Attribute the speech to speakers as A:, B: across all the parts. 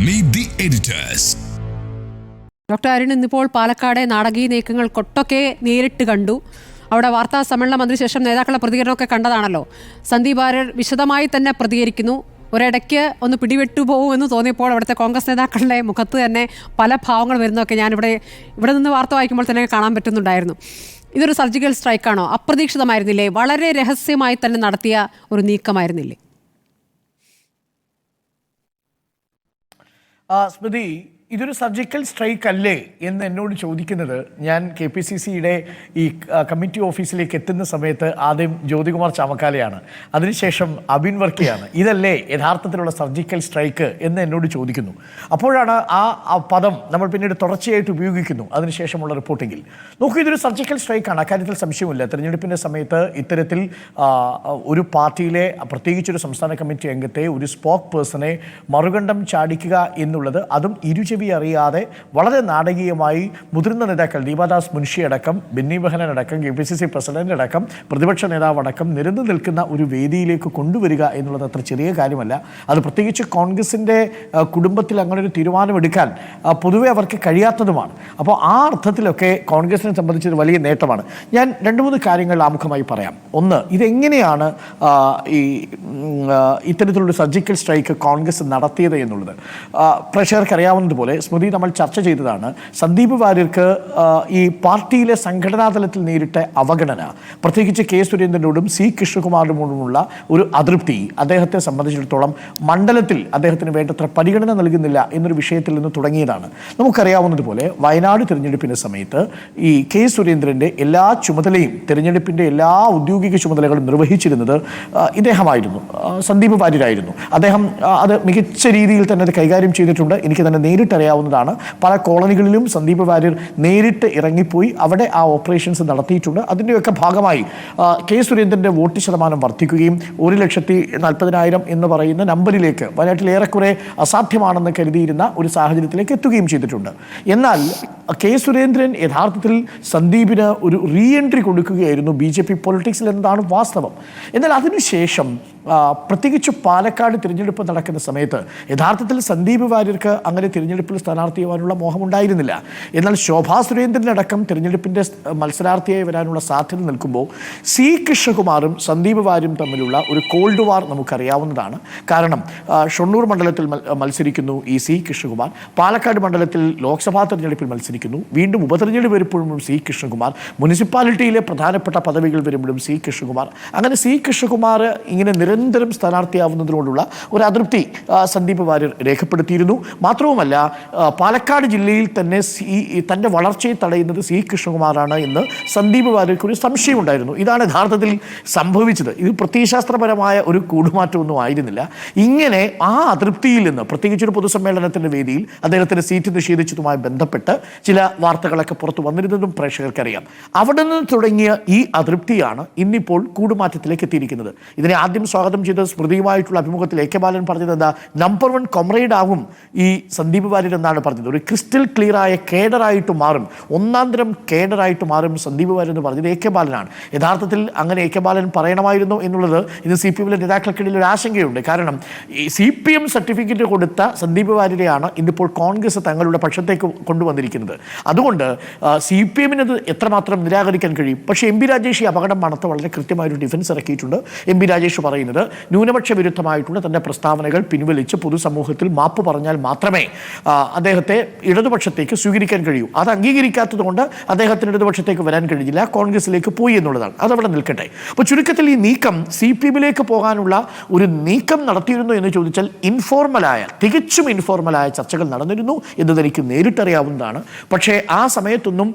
A: Meet the editors.
B: Doctor Arun ഇന്നിപ്പോൾ പാലക്കാട് നാടകീയ നീക്കങ്ങൾക്കൊട്ടൊക്കെ നേരിട്ട് കണ്ടു. അവിടെ വാർത്താ സമ്മേളനം അതിനു ശേഷം നേതാക്കളുടെ പ്രതികരണമൊക്കെ കണ്ടതാണല്ലോ. സന്ദീപ് വാര്യർ വിശദമായി തന്നെ പ്രതികരിക്കുന്നു. ഒരിടയ്ക്ക് ഒന്ന് പിടിവിട്ടു പോകുമെന്ന് തോന്നിയപ്പോൾ അവിടുത്തെ കോൺഗ്രസ് നേതാക്കളുടെ മുഖത്ത് തന്നെ പല ഭാവങ്ങൾ വരുന്നതൊക്കെ ഞാനിവിടെ നിന്ന് വാർത്ത വായിക്കുമ്പോൾ തന്നെ കാണാൻ പറ്റുന്നുണ്ടായിരുന്നു. ഇതൊരു സർജിക്കൽ സ്ട്രൈക്കാണോ? അപ്രതീക്ഷിതമായിരുന്നില്ലേ? വളരെ രഹസ്യമായി തന്നെ നടത്തിയ ഒരു നീക്കമായിരുന്നില്ലേ?
C: സ്മൃതി, ഇതൊരു സർജിക്കൽ സ്ട്രൈക്ക് അല്ലേ എന്ന് എന്നോട് ചോദിക്കുന്നത് ഞാൻ KPCCയുടെ ഈ കമ്മിറ്റി ഓഫീസിലേക്ക് എത്തുന്ന സമയത്ത് ആദ്യം ജ്യോതികുമാർ ചാമക്കാലയാണ്, അതിനുശേഷം അബിൻ വർക്കിയാണ്. ഇതല്ലേ യഥാർത്ഥത്തിലുള്ള സർജിക്കൽ സ്ട്രൈക്ക് എന്ന് എന്നോട് ചോദിക്കുന്നു. അപ്പോഴാണ് ആ പദം നമ്മൾ പിന്നീട് തുടർച്ചയായിട്ട് ഉപയോഗിക്കുന്നു അതിനുശേഷമുള്ള റിപ്പോർട്ടിങ്ങിൽ. നോക്കൂ, ഇതൊരു സർജിക്കൽ സ്ട്രൈക്കാണ്, അക്കാര്യത്തിൽ സംശയമില്ല. തെരഞ്ഞെടുപ്പിൻ്റെ സമയത്ത് ഇത്തരത്തിൽ ഒരു പാർട്ടിയിലെ പ്രത്യേകിച്ചൊരു സംസ്ഥാന കമ്മിറ്റി അംഗത്തെ, ഒരു സ്പോക്ക് പേഴ്സണെ മറുകണ്ഠം ചാടിക്കുക എന്നുള്ളത്, അതും ഇരുചെവി അറിയാതെ വളരെ നാടകീയമായി മുതിർന്ന നേതാക്കൾ ദീപാദാസ് മുൻഷി അടക്കം, ബെന്നി ബെഹനാൻ അടക്കം, KPCC പ്രസിഡന്റ് അടക്കം, പ്രതിപക്ഷ നേതാവ് അടക്കം നിരന്നു നിൽക്കുന്ന ഒരു വേദിയിലേക്ക് കൊണ്ടുവരിക എന്നുള്ളത് അത്ര ചെറിയ കാര്യമല്ല. അത് പ്രത്യേകിച്ച് കോൺഗ്രസിൻ്റെ കുടുംബത്തിൽ അങ്ങനെ ഒരു തീരുമാനമെടുക്കാൻ പൊതുവെ അവർക്ക് കഴിയാത്തതുമാണ്. അപ്പോൾ ആ അർത്ഥത്തിലൊക്കെ കോൺഗ്രസിനെ സംബന്ധിച്ചൊരു വലിയ നേട്ടമാണ്. ഞാൻ 2-3 കാര്യങ്ങൾ ആമുഖമായി പറയാം. ഒന്ന്, ഇതെങ്ങനെയാണ് ഇത്തരത്തിലുള്ള സർജിക്കൽ സ്ട്രൈക്ക് കോൺഗ്രസ് നടത്തിയത് എന്നുള്ളത് പ്രേക്ഷകർക്ക് അറിയാവുന്നതുപോലെ സ്മൃതി നമ്മൾ ചർച്ച ചെയ്തതാണ്. സന്ദീപ് വാര്യർക്ക് ഈ പാർട്ടിയിലെ സംഘടനാ തലത്തിൽ നേരിട്ട അവഗണന, പ്രത്യേകിച്ച് K. സുരേന്ദ്രനോടും C. കൃഷ്ണകുമാറിനോടുമുള്ള ഒരു അതൃപ്തി അദ്ദേഹത്തെ സംബന്ധിച്ചിടത്തോളം മണ്ഡലത്തിൽ അദ്ദേഹത്തിന് വേണ്ടത്ര പരിഗണന നൽകുന്നില്ല എന്നൊരു വിഷയത്തിൽ നിന്ന് തുടങ്ങിയതാണ്. നമുക്കറിയാവുന്നതുപോലെ വയനാട് തിരഞ്ഞെടുപ്പിൻ്റെ സമയത്ത് ഈ K. സുരേന്ദ്രൻ്റെ എല്ലാ ചുമതലയും, തിരഞ്ഞെടുപ്പിൻ്റെ എല്ലാ ഔദ്യോഗിക ചുമതലകളും നിർവഹിച്ചിരുന്നത് ഇദ്ദേഹമായിരുന്നു, സന്ദീപ് വാര്യരായിരുന്നു. അദ്ദേഹം അത് മികച്ച രീതിയിൽ തന്നെ അത് കൈകാര്യം ചെയ്തിട്ടുണ്ട്. എനിക്ക് തന്നെ നേരിട്ട് അറിയാവുന്നതാണ്. പല കോളനികളിലും സന്ദീപ് വാര്യർ നേരിട്ട് ഇറങ്ങിപ്പോയി അവിടെ ആ ഓപ്പറേഷൻസ് നടത്തിയിട്ടുണ്ട്. അതിൻ്റെയൊക്കെ ഭാഗമായി K. സുരേന്ദ്രൻ്റെ വോട്ട് ശതമാനം വർദ്ധിക്കുകയും 1,40,000 എന്ന് പറയുന്ന നമ്പറിലേക്ക് വയനാട്ടിൽ ഏറെക്കുറെ അസാധ്യമാണെന്ന് കരുതിയിരുന്ന ഒരു സാഹചര്യത്തിലേക്ക് എത്തുകയും ചെയ്തിട്ടുണ്ട്. എന്നാൽ K. സുരേന്ദ്രൻ യഥാർത്ഥത്തിൽ സന്ദീപിന് ഒരു റീ എൻട്രി കൊടുക്കുകയായിരുന്നു BJP പൊളിറ്റിക്സിൽ എന്നതാണ് വാസ്തവം. എന്നാൽ അതിനുശേഷം പ്രത്യേകിച്ച് പാലക്കാട് തിരഞ്ഞെടുപ്പ് നടക്കുന്ന സമയത്ത് യഥാർത്ഥത്തിൽ സന്ദീപ് വാര്യർക്ക് അങ്ങനെ തിരഞ്ഞെടുപ്പിൽ സ്ഥാനാർത്ഥിയാവാനുള്ള മോഹമുണ്ടായിരുന്നില്ല. എന്നാൽ ശോഭാ സുരേന്ദ്രനടക്കം തിരഞ്ഞെടുപ്പിൻ്റെ മത്സരാർത്ഥിയായി വരാനുള്ള സാധ്യത നിൽക്കുമ്പോൾ C. കൃഷ്ണകുമാറും സന്ദീപ് വാര്യരും തമ്മിലുള്ള ഒരു കോൾഡ് വാർ നമുക്കറിയാവുന്നതാണ്. കാരണം ഷൊർണൂർ മണ്ഡലത്തിൽ മത്സരിക്കുന്നു ഈ C. കൃഷ്ണകുമാർ, പാലക്കാട് മണ്ഡലത്തിൽ ലോക്സഭാ തെരഞ്ഞെടുപ്പിൽ മത്സരിക്കുന്നു, വീണ്ടും ഉപതെരഞ്ഞെടുപ്പ് വരുമ്പോഴും C. കൃഷ്ണകുമാർ, മുനിസിപ്പാലിറ്റിയിലെ പ്രധാനപ്പെട്ട പദവികൾ വരുമ്പോഴും C. കൃഷ്ണകുമാർ. അങ്ങനെ C. കൃഷ്ണകുമാർ ഇങ്ങനെ നിരന്തരം സ്ഥാനാർത്ഥിയാവുന്നതിനോടുള്ള ഒരു അതൃപ്തി സന്ദീപ് വാര്യർ രേഖപ്പെടുത്തിയിരുന്നു. മാത്രവുമല്ല, പാലക്കാട് ജില്ലയിൽ തന്നെ തൻ്റെ വളർച്ചയെ തടയുന്നത് C. കൃഷ്ണകുമാറാണ് എന്ന് സന്ദീപ് വാര്യർക്ക് ഒരു സംശയമുണ്ടായിരുന്നു. ഇതാണ് യഥാർത്ഥത്തിൽ സംഭവിച്ചത്. ഇത് പ്രത്യയശാസ്ത്രപരമായ ഒരു കൂടുമാറ്റമൊന്നും ആയിരുന്നില്ല. ഇങ്ങനെ ആ അതൃപ്തിയിൽ നിന്ന്, പ്രത്യേകിച്ചൊരു പൊതുസമ്മേളനത്തിൻ്റെ വേദിയിൽ അദ്ദേഹത്തിന് സീറ്റ് നിഷേധിച്ചതുമായി ബന്ധപ്പെട്ട് ചില വാർത്തകളൊക്കെ പുറത്തു വന്നിരുന്നതും പ്രേക്ഷകർക്കറിയാം. അവിടെ നിന്ന് തുടങ്ങിയ ഈ അതൃപ്തിയാണ് ഇന്നിപ്പോൾ കൂടുമാറ്റത്തിലേക്ക് എത്തിയിരിക്കുന്നത്. ഇതിനെ ആദ്യം സ്വാഗതം ചെയ്ത സ്മൃതിയുമായിട്ടുള്ള അഭിമുഖത്തിൽ AK ബാലൻ പറഞ്ഞത് എന്താ, നമ്പർ 1 കൊമ്രേഡ് ആകും ഈ സന്ദീപ് വാര്യർ എന്നാണ് പറഞ്ഞത്. ഒരു ക്രിസ്റ്റൽ ക്ലിയറായ കേഡറായിട്ട് മാറും, ഒന്നാന്തരം കേഡറായിട്ട് മാറും സന്ദീപ് വാര്യർ എന്ന് പറഞ്ഞത് AK ബാലനാണ്. യഥാർത്ഥത്തിൽ അങ്ങനെ AK ബാലൻ പറയണമായിരുന്നു എന്നുള്ളത് ഇന്ന് CPM നേതാക്കൾക്കിടയിൽ ഒരു ആശങ്കയുണ്ട്. കാരണം ഈ CPM സർട്ടിഫിക്കറ്റ് കൊടുത്ത സന്ദീപ് വാര്യരെയാണ് ഇന്നിപ്പോൾ കോൺഗ്രസ് തങ്ങളുടെ പക്ഷത്തേക്ക് കൊണ്ടുവന്നിരിക്കുന്നത്. അതുകൊണ്ട് CPM-ന് അത് എത്രമാത്രം നിരാകരിക്കാൻ കഴിയും. പക്ഷേ MP രാജേഷ് ഈ അപകടം മണത്ത് വളരെ കൃത്യമായൊരു ഡിഫൻസ് ഇറക്കിയിട്ടുണ്ട്. MP രാജേഷ് പറയുന്നത് ന്യൂനപക്ഷ വിരുദ്ധമായിട്ടുള്ള തൻ്റെ പ്രസ്താവനകൾ പിൻവലിച്ച് പൊതുസമൂഹത്തിൽ മാപ്പ് പറഞ്ഞാൽ മാത്രമേ അദ്ദേഹത്തെ ഇടതുപക്ഷത്തേക്ക് സ്വീകരിക്കാൻ കഴിയൂ. അത് അംഗീകരിക്കാത്തത് കൊണ്ട് അദ്ദേഹത്തിന് ഇടതുപക്ഷത്തേക്ക് വരാൻ കഴിഞ്ഞില്ല, കോൺഗ്രസിലേക്ക് പോയി എന്നുള്ളതാണ്. അതവിടെ നിൽക്കട്ടെ. അപ്പോൾ ചുരുക്കത്തിൽ ഈ നീക്കം CPM-ലേക്ക് പോകാനുള്ള ഒരു നീക്കം നടത്തിയിരുന്നു എന്ന് ചോദിച്ചാൽ തികച്ചും ഇൻഫോർമലായ ചർച്ചകൾ നടന്നിരുന്നു എന്നത് എനിക്ക് നേരിട്ടറിയാവുന്നതാണ്. പക്ഷേ ആ സമയത്തൊന്നും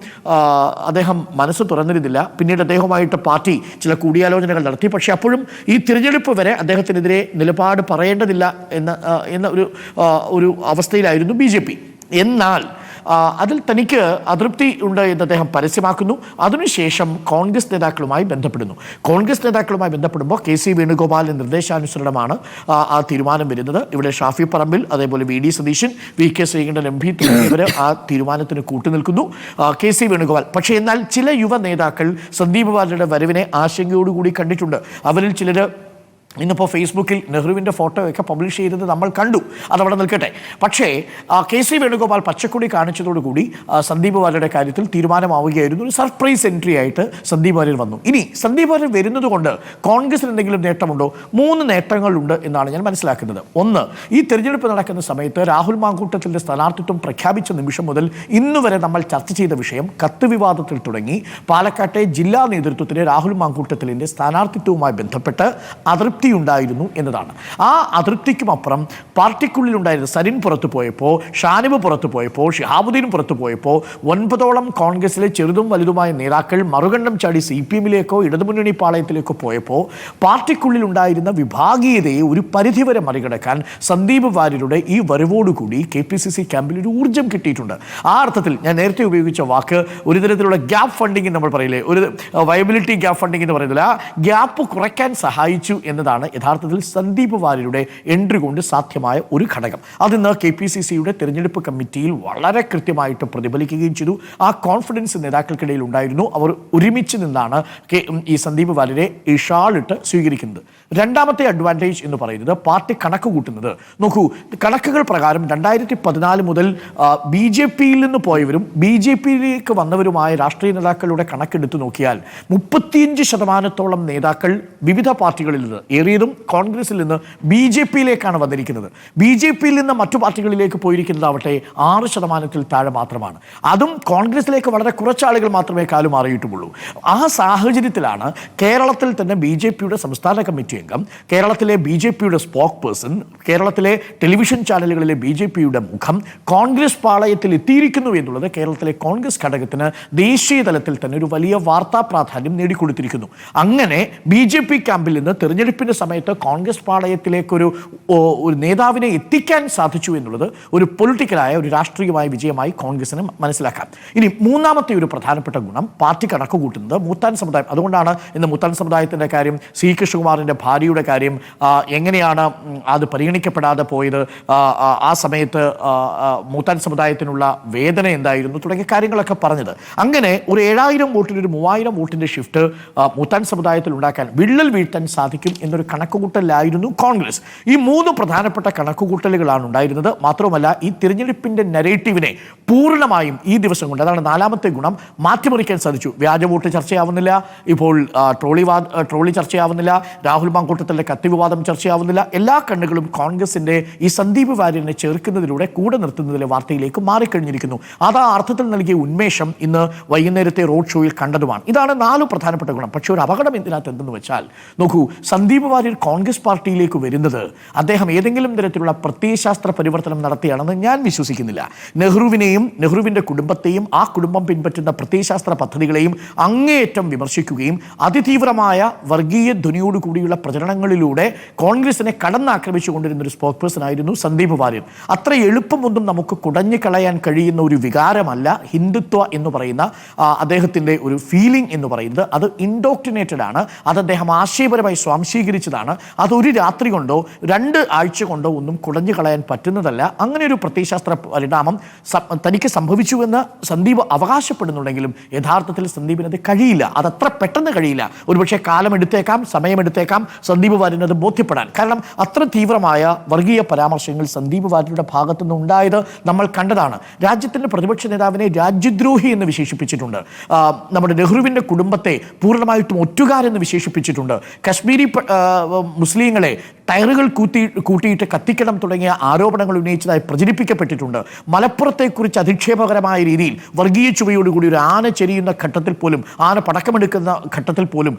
C: അദ്ദേഹം മനസ്സ് തുറന്നിരുന്നില്ല. പിന്നീട് അദ്ദേഹവുമായിട്ട് പാർട്ടി ചില കൂടിയാലോചനകൾ നടത്തി. പക്ഷേ അപ്പോഴും ഈ തിരഞ്ഞെടുപ്പ് വരെ അദ്ദേഹത്തിനെതിരെ നിലപാട് പറയേണ്ടതില്ല എന്ന ഒരു അവസ്ഥയിലായിരുന്നു BJP. എന്നാൽ അതിൽ തനിക്ക് അതൃപ്തി ഉണ്ട് എന്ന് അദ്ദേഹം പരസ്യമാക്കുന്നു. അതിനുശേഷം കോൺഗ്രസ് നേതാക്കളുമായി ബന്ധപ്പെടുമ്പോൾ KC വേണുഗോപാലിൻ്റെ നിർദ്ദേശാനുസരണമാണ് ആ തീരുമാനം വരുന്നത്. ഇവിടെ ഷാഫി പറമ്പിൽ, അതേപോലെ VD Satheesan, VK Sreekandan MP തുടങ്ങിയവർ ആ തീരുമാനത്തിന് കൂട്ടുനിൽക്കുന്നു. KC വേണുഗോപാൽ പക്ഷേ എന്നാൽ ചില യുവ നേതാക്കൾ സന്ദീപ് വാര്യരുടെ വരവിനെ ആശങ്കയോടുകൂടി കണ്ടിട്ടുണ്ട്. അവരിൽ ചിലർ ഇന്നിപ്പോൾ ഫേസ്ബുക്കിൽ നെഹ്റുവിൻ്റെ ഫോട്ടോയൊക്കെ പബ്ലിഷ് ചെയ്തത് നമ്മൾ കണ്ടു, അതവിടെ നിൽക്കട്ടെ. പക്ഷേ KC വേണുഗോപാൽ പച്ചക്കൊടി കാണിച്ചതോടുകൂടി സന്ദീപ് വാര്യരുടെ കാര്യത്തിൽ തീരുമാനമാവുകയായിരുന്നു. ഒരു സർപ്രൈസ് എൻട്രി ആയിട്ട് സന്ദീപ് വാര്യർ വന്നു. ഇനി സന്ദീപ് വാര്യർ വരുന്നത് കൊണ്ട് കോൺഗ്രസിന് എന്തെങ്കിലും നേട്ടമുണ്ടോ? 3 നേട്ടങ്ങളുണ്ട് എന്നാണ് ഞാൻ മനസ്സിലാക്കുന്നത്. ഒന്ന്, ഈ തെരഞ്ഞെടുപ്പ് നടക്കുന്ന സമയത്ത് രാഹുൽ മാങ്കൂട്ടത്തിൻ്റെ സ്ഥാനാർത്ഥിത്വം പ്രഖ്യാപിച്ച നിമിഷം മുതൽ ഇന്നുവരെ നമ്മൾ ചർച്ച ചെയ്ത വിഷയം കത്ത് വിവാദത്തിൽ തുടങ്ങി പാലക്കാട്ടെ ജില്ലാ നേതൃത്വത്തിന് രാഹുൽ മാങ്കൂട്ടത്തിലിൻ്റെ സ്ഥാനാർത്ഥിത്വവുമായി ബന്ധപ്പെട്ട് അതൃപ്തി ഉണ്ടായിരുന്നു എന്നതാണ്. ആ അതൃപ്തിക്കുമപ്പുറം പാർട്ടിക്കുള്ളിലുണ്ടായിരുന്ന സരിൻ പുറത്തു പോയപ്പോൾ, ഷാനിബ് പുറത്തു പോയപ്പോൾ, ഷിഹാബുദ്ദീൻ പുറത്തു പോയപ്പോൾ 9ഓളം കോൺഗ്രസിലെ ചെറുതും വലുതുമായ നേതാക്കൾ മറുകണ്ഠം ചാടി CPM-ലേക്കോ ഇടതുമുന്നണി പാളയത്തിലേക്കോ പോയപ്പോൾ പാർട്ടിക്കുള്ളിലുണ്ടായിരുന്ന വിഭാഗീയതയെ ഒരു പരിധിവരെ മറികടക്കാൻ സന്ദീപ് വാര്യരുടെ ഈ വരവോടുകൂടി KPCC ക്യാമ്പിൽ ഒരു ഊർജ്ജം കിട്ടിയിട്ടുണ്ട്. ആ അർത്ഥത്തിൽ ഞാൻ നേരത്തെ ഉപയോഗിച്ച വാക്ക് ഒരു തരത്തിലുള്ള ഗ്യാപ്പ് ഫണ്ടിങ് നമ്മൾ പറയില്ലേ, ഒരു വയബിലിറ്റി ഗ്യാപ്പ് ഫണ്ടിങ് എന്ന് പറയുന്നില്ല, ആ ഗ്യാപ്പ് കുറയ്ക്കാൻ സഹായിച്ചു എന്നതാണ് യഥാർത്ഥത്തിൽ സന്ദീപ് വാര്യരുടെ എൻട്രി കൊണ്ട് സാധ്യമായ ഒരു ഘടകം. അതിന്ന് KPCC-യുടെ തെരഞ്ഞെടുപ്പ് കമ്മിറ്റിയിൽ വളരെ കൃത്യമായിട്ട് പ്രതിഫലിക്കുകയും ചെയ്തു. ആ കോൺഫിഡൻസ് നേതാക്കൾക്കിടയിൽ ഉണ്ടായിരുന്നു. അവർ ഒരുമിച്ച് നിന്നാണ് ഈ സന്ദീപ് വാര്യരെ ഈ ഷാളിട്ട് സ്വീകരിക്കുന്നത്. രണ്ടാമത്തെ അഡ്വാൻറ്റേജ് എന്ന് പറയുന്നത് പാർട്ടി കണക്ക് കൂട്ടുന്നത്. നോക്കൂ, കണക്കുകൾ പ്രകാരം 2014 മുതൽ BJP-യിൽ നിന്ന് പോയവരും BJP-യിലേക്ക് വന്നവരുമായ രാഷ്ട്രീയ നേതാക്കളുടെ കണക്കെടുത്ത് നോക്കിയാൽ 35% നേതാക്കൾ വിവിധ പാർട്ടികളിൽ നിന്ന്, ഏറിയതും കോൺഗ്രസിൽ നിന്ന് BJP-യിലേക്കാണ് വന്നിരിക്കുന്നത്. BJP-യിൽ നിന്ന് മറ്റു പാർട്ടികളിലേക്ക് പോയിരിക്കുന്നതാവട്ടെ 6% താഴെ മാത്രമാണ്. അതും കോൺഗ്രസിലേക്ക് വളരെ കുറച്ചാളുകൾ മാത്രമേ കാലുമാറിയിട്ടുള്ളൂ. ആ സാഹചര്യത്തിലാണ് കേരളത്തിൽ തന്നെ BJP-യുടെ സംസ്ഥാന കമ്മിറ്റി അംഗം, കേരളത്തിലെ BJP-യുടെ സ്പോക്ക് പേഴ്സൺ, കേരളത്തിലെ ടെലിവിഷൻ ചാനലുകളിലെ BJP-യുടെ മുഖം കോൺഗ്രസ് പാളയത്തിൽ എത്തിയിരിക്കുന്നു എന്നുള്ളത് കേരളത്തിലെ കോൺഗ്രസ് ഘടകത്തിന് ദേശീയ തലത്തിൽ തന്നെ ഒരു വലിയ വാർത്താ പ്രാധാന്യം നേടിക്കൊടുത്തിരിക്കുന്നു. അങ്ങനെ BJP ക്യാമ്പിൽ നിന്ന് തെരഞ്ഞെടുപ്പിൻ്റെ സമയത്ത് കോൺഗ്രസ് പാളയത്തിലേക്കൊരു നേതാവിനെ എത്തിക്കാൻ സാധിച്ചു എന്നുള്ളത് ഒരു പൊളിറ്റിക്കലായ, ഒരു രാഷ്ട്രീയമായ വിജയമായി കോൺഗ്രസിന് മനസ്സിലാക്കാം. ഇനി മൂന്നാമത്തെ ഒരു പ്രധാനപ്പെട്ട ഗുണം, പാർട്ടി കണക്ക് കൂട്ടുന്നത് മൂത്താൻ സമുദായം. അതുകൊണ്ടാണ് ഇന്ന് മൂത്താൻ സമുദായത്തിൻ്റെ കാര്യം, C കൃഷ്ണകുമാറിൻ്റെ ഭാര്യയുടെ കാര്യം എങ്ങനെയാണ് അത് പരിഗണിക്കപ്പെടാതെ പോയത്, ആ സമയത്ത് മൂത്താൻ സമുദായത്തിനുള്ള വേദന എന്തായിരുന്നു തുടങ്ങിയ കാര്യങ്ങളൊക്കെ പറഞ്ഞത്. അങ്ങനെ ഒരു 7000 വോട്ടിന് ഒരു 3000 വോട്ടിൻ്റെ ഷിഫ്റ്റ് മൂത്താൻ സമുദായത്തിൽ ഉണ്ടാക്കാൻ, വിള്ളൽ വീഴ്ത്താൻ സാധിക്കും എന്നൊരു കണക്കുകൂട്ടലായിരുന്നു കോൺഗ്രസ്. ഈ 3 പ്രധാനപ്പെട്ട കണക്കുകൂട്ടലുകളാണ് ഉണ്ടായിരുന്നത്. മാത്രമല്ല, ഈ തിരഞ്ഞെടുപ്പിൻ്റെ നെറേറ്റീവിനെ പൂർണ്ണമായും ഈ ദിവസം കൊണ്ട്, അതാണ് 4ാമത്തെ ഗുണം, മാറ്റിമറിക്കാൻ സാധിച്ചു. വ്യാജ വോട്ട് ചർച്ചയാവുന്നില്ല, ഇപ്പോൾ ട്രോളി ചർച്ചയാവുന്നില്ല, രാഹുൽ മാങ്കൂട്ടത്തിൻ്റെ കത്തി വിവാദം ചർച്ചയാവുന്നില്ല. എല്ലാ കണ്ണുകളും കോൺഗ്രസിൻ്റെ ഈ സന്ദീപ് വാര്യനെ ചേർക്കുന്നതിലൂടെ കൂടെ നിർത്തുന്നതിലെ വാർത്തയിലേക്ക് മാറിക്കഴിഞ്ഞിരിക്കുന്നു. അത് ആ അർത്ഥത്തിൽ നൽകിയ ഉന്മേഷം ഇന്ന് വൈകുന്നേരത്തെ റോഡ് ഷോയിൽ കണ്ടതുമാണ്. ഇതാണ് 4 പ്രധാനപ്പെട്ട ഗുണം. പക്ഷേ ഒരു അപകടം ഇതിനകത്ത് എന്തെന്ന് വെച്ചാൽ, നോക്കൂ, സന്ദീപ് വാര്യർ കോൺഗ്രസ് പാർട്ടിയിലേക്ക് വരുന്നത് അദ്ദേഹം ഏതെങ്കിലും തരത്തിലുള്ള പ്രത്യയശാസ്ത്ര പരിവർത്തനം നടത്തിയാണെന്ന് ഞാൻ വിശ്വസിക്കുന്നില്ല. നെഹ്റുവിനെയും നെഹ്റുവിൻ്റെ കുടുംബത്തെയും ആ കുടുംബം പിൻപറ്റുന്ന പ്രത്യയശാസ്ത്ര പദ്ധതികളെയും അങ്ങേയറ്റം വിമർശിക്കുകയും അതിതീവ്രമായ വർഗീയ ധ്വനിയോടുകൂടിയുള്ള പ്രചരണങ്ങളിലൂടെ കോൺഗ്രസിനെ കടന്നാക്രമിച്ചുകൊണ്ടിരുന്ന ഒരു സ്പോക്ക് പേഴ്സൺ ആയിരുന്നു സന്ദീപ് വാര്യർ. അത്ര എളുപ്പമൊന്നും നമുക്ക് കുടഞ്ഞു കളയാൻ കഴിയുന്ന ഒരു വികാരമല്ല ഹിന്ദുത്വ എന്ന് പറയുന്ന അദ്ദേഹത്തിൻ്റെ ഒരു ഫീലിംഗ് എന്ന് പറയുന്നത്. അത് ഇൻഡോക്ട്രിനേറ്റഡ് ആണ്. അത് അദ്ദേഹം ആശയപരമായി സ്വാംശീകരിച്ചതാണ്. അതൊരു രാത്രി കൊണ്ടോ 2 ആഴ്ച കൊണ്ടോ ഒന്നും കുടഞ്ഞു കളയാൻ പറ്റുന്നതല്ല. അങ്ങനെ ഒരു പ്രത്യയശാസ്ത്ര പരിണാമം തനിക്ക് സംഭവിച്ചുവെന്ന് സന്ദീപ് അവകാശപ്പെടുന്നുണ്ടെങ്കിലും യഥാർത്ഥത്തിൽ സന്ദീപിനത് കഴിയില്ല. അതത്ര പെട്ടെന്ന് കഴിയില്ല. ഒരുപക്ഷെ കാലമെടുത്തേക്കാം, സമയമെടുത്തേക്കാം സന്ദീപ് വാര്യനത് ബോധ്യപ്പെടാൻ. കാരണം അത്ര തീവ്രമായ വർഗീയ പരാമർശങ്ങൾ സന്ദീപ് വാര്യരുടെ ഭാഗത്തുനിന്ന് ഉണ്ടായത് നമ്മൾ കണ്ടതാണ്. രാജ്യത്തിൻ്റെ പ്രതിപക്ഷ നേതാവിനെ രാജ്യദ്രോഹി എന്ന് വിശേഷിപ്പിച്ചിട്ടുണ്ട്. നമ്മുടെ നെഹ്റുവിൻ്റെ കുടുംബത്തെ പൂർണ്ണമായിട്ടും ഒറ്റുകാരെന്ന് വിശേഷിപ്പിച്ചിട്ടുണ്ട്. കശ്മീരി മുസ്ലിങ്ങളെ ടയറുകൾ കൂട്ടിയിട്ട് കത്തിക്കണം തുടങ്ങിയ ആരോപണങ്ങൾ ഉന്നയിച്ചതായി പ്രചരിപ്പിക്കപ്പെട്ടിട്ടുണ്ട്. മലപ്പുറത്തെക്കുറിച്ച് അധിക്ഷേപകരമായ രീതിയിൽ വർഗീയ ചുവയോടുകൂടി ഒരു ആന ചെരിയുന്ന ഘട്ടത്തിൽ പോലും, ആന പടക്കമെടുക്കുന്ന ഘട്ടത്തിൽ പോലും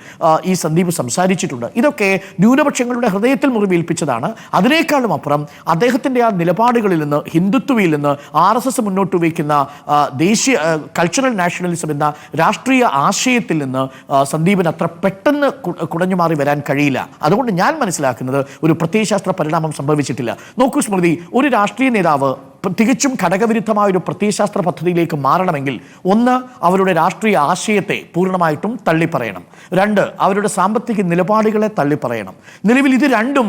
C: ഈ സന്ദീപ് സംസാരിച്ചിട്ടുണ്ട്. ഇതൊക്കെ ന്യൂനപക്ഷങ്ങളുടെ ഹൃദയത്തിൽ മുറിവേൽപ്പിച്ചതാണ്. അതിനേക്കാളും അപ്പുറം അദ്ദേഹത്തിൻ്റെ ആ നിലപാടുകളിൽ നിന്ന്, ഹിന്ദുത്വയിൽ നിന്ന്, RSS മുന്നോട്ട് വയ്ക്കുന്ന ദേശീയ കൾച്ചറൽ നാഷണലിസം എന്ന രാഷ്ട്രീയ ആശയത്തിൽ നിന്ന് സന്ദീപിന് അത്ര പെട്ടെന്ന് കുടഞ്ഞു മാറി വരാൻ കഴിയില്ല. അതുകൊണ്ട് ഞാൻ മനസ്സിലാക്കുന്നത് ഒരു പ്രത്യയശാസ്ത്ര പരിണാമം സംഭവിച്ചിട്ടില്ല. നോക്കൂ സ്മൃതി, ഒരു രാഷ്ട്രീയ നേതാവ് തികച്ചും ഘടകവിരുദ്ധമായ ഒരു പ്രത്യയശാസ്ത്ര പദ്ധതിയിലേക്ക് മാറണമെങ്കിൽ ഒന്ന്, അവരുടെ രാഷ്ട്രീയ ആശയത്തെ പൂർണ്ണമായിട്ടും തള്ളിപ്പറയണം. രണ്ട്, അവരുടെ സാമ്പത്തിക നിലപാടുകളെ തള്ളിപ്പറയണം. നിലവിൽ ഇത് രണ്ടും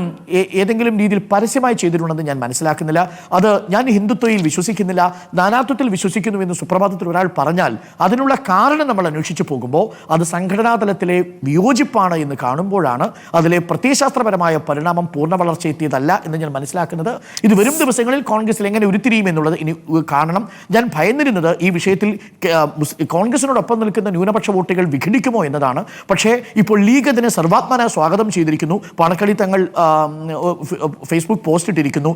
C: ഏതെങ്കിലും രീതിയിൽ പരസ്യമായി ചെയ്തിട്ടുണ്ടെന്ന് ഞാൻ മനസ്സിലാക്കുന്നില്ല. അത് ഞാൻ ഹിന്ദുത്വയിൽ വിശ്വസിക്കുന്നില്ല, നാനാത്വത്തിൽ വിശ്വസിക്കുന്നു എന്ന് സുപ്രഭാതത്തിൽ ഒരാൾ പറഞ്ഞാൽ അതിനുള്ള കാരണം നമ്മൾ അന്വേഷിച്ചു പോകുമ്പോൾ അത് സംഘടനാ തലത്തിലെ വിയോജിപ്പാണ് എന്ന് കാണുമ്പോഴാണ് അതിലെ പ്രത്യയശാസ്ത്രപരമായ പരിണാമം പൂർണ്ണ വളർച്ചയെത്തിയതല്ല എന്ന് ഞാൻ മനസ്സിലാക്കുന്നത്. ഇത് വരും ദിവസങ്ങളിൽ കോൺഗ്രസിൽ എങ്ങനെ ഉരുത്തിരിയും എന്നുള്ളത് ഇനി കാണണം. ഞാൻ ഭയന്നിരുന്നത് ഈ വിഷയത്തിൽ കോൺഗ്രസിനോടൊപ്പം നിൽക്കുന്ന ന്യൂനപക്ഷ വോട്ടുകൾ വിഘടിക്കുമോ എന്നതാണ്. പക്ഷേ ഇപ്പോൾ ലീഗ് അതിനെ സർവാത്മന സ്വാഗതം ചെയ്തിരിക്കുന്നു. പാണക്കാടി തങ്ങൾ ഫേസ്ബുക്ക് പോസ്റ്റ് ഇട്ടിരിക്കുന്നു,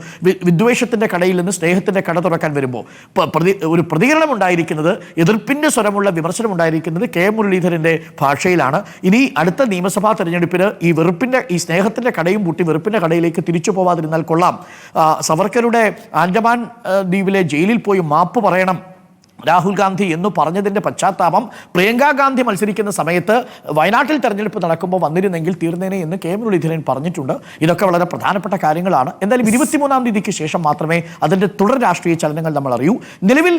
C: വിദ്വേഷത്തിന്റെ കടയിൽ നിന്ന് സ്നേഹത്തിന്റെ കട തുറക്കാൻ വരുമ്പോൾ ഒരു പ്രതികരണം ഉണ്ടായിരിക്കുന്നത്, എതിർപ്പിന്റെ സ്വരമുള്ള വിമർശനം ഉണ്ടായിരിക്കുന്നത് കെ മുരളീധരന്റെ ഭാഷയിലാണ്. ഇനി അടുത്ത നിയമസഭാ തെരഞ്ഞെടുപ്പിന് ഈ സ്നേഹത്തിന്റെ കടയും പൂട്ടി വെറുപ്പിന്റെ കടയിലേക്ക് തിരിച്ചു പോവാതിരുന്നാൽ കൊള്ളാം. സവർക്കറുടെ ആൻഡമാൻ ദ്വീപിലെ ജയിലിൽ പോയി മാപ്പ് പറയണം രാഹുൽ ഗാന്ധി എന്ന് പറഞ്ഞതിൻ്റെ പശ്ചാത്താപം പ്രിയങ്കാ ഗാന്ധി മത്സരിക്കുന്ന സമയത്ത് വയനാട്ടിൽ തെരഞ്ഞെടുപ്പ് നടക്കുമ്പോൾ വന്നിരുന്നെങ്കിൽ തീർന്നേനെ എന്ന് കെ മുരളീധരൻ പറഞ്ഞിട്ടുണ്ട്. ഇതൊക്കെ വളരെ പ്രധാനപ്പെട്ട കാര്യങ്ങളാണ്. എന്തായാലും 23-ാം തീയതിക്ക് ശേഷം മാത്രമേ അതിൻ്റെ തുടർ രാഷ്ട്രീയ ചലനങ്ങൾ നമ്മൾ അറിയൂ. നിലവിൽ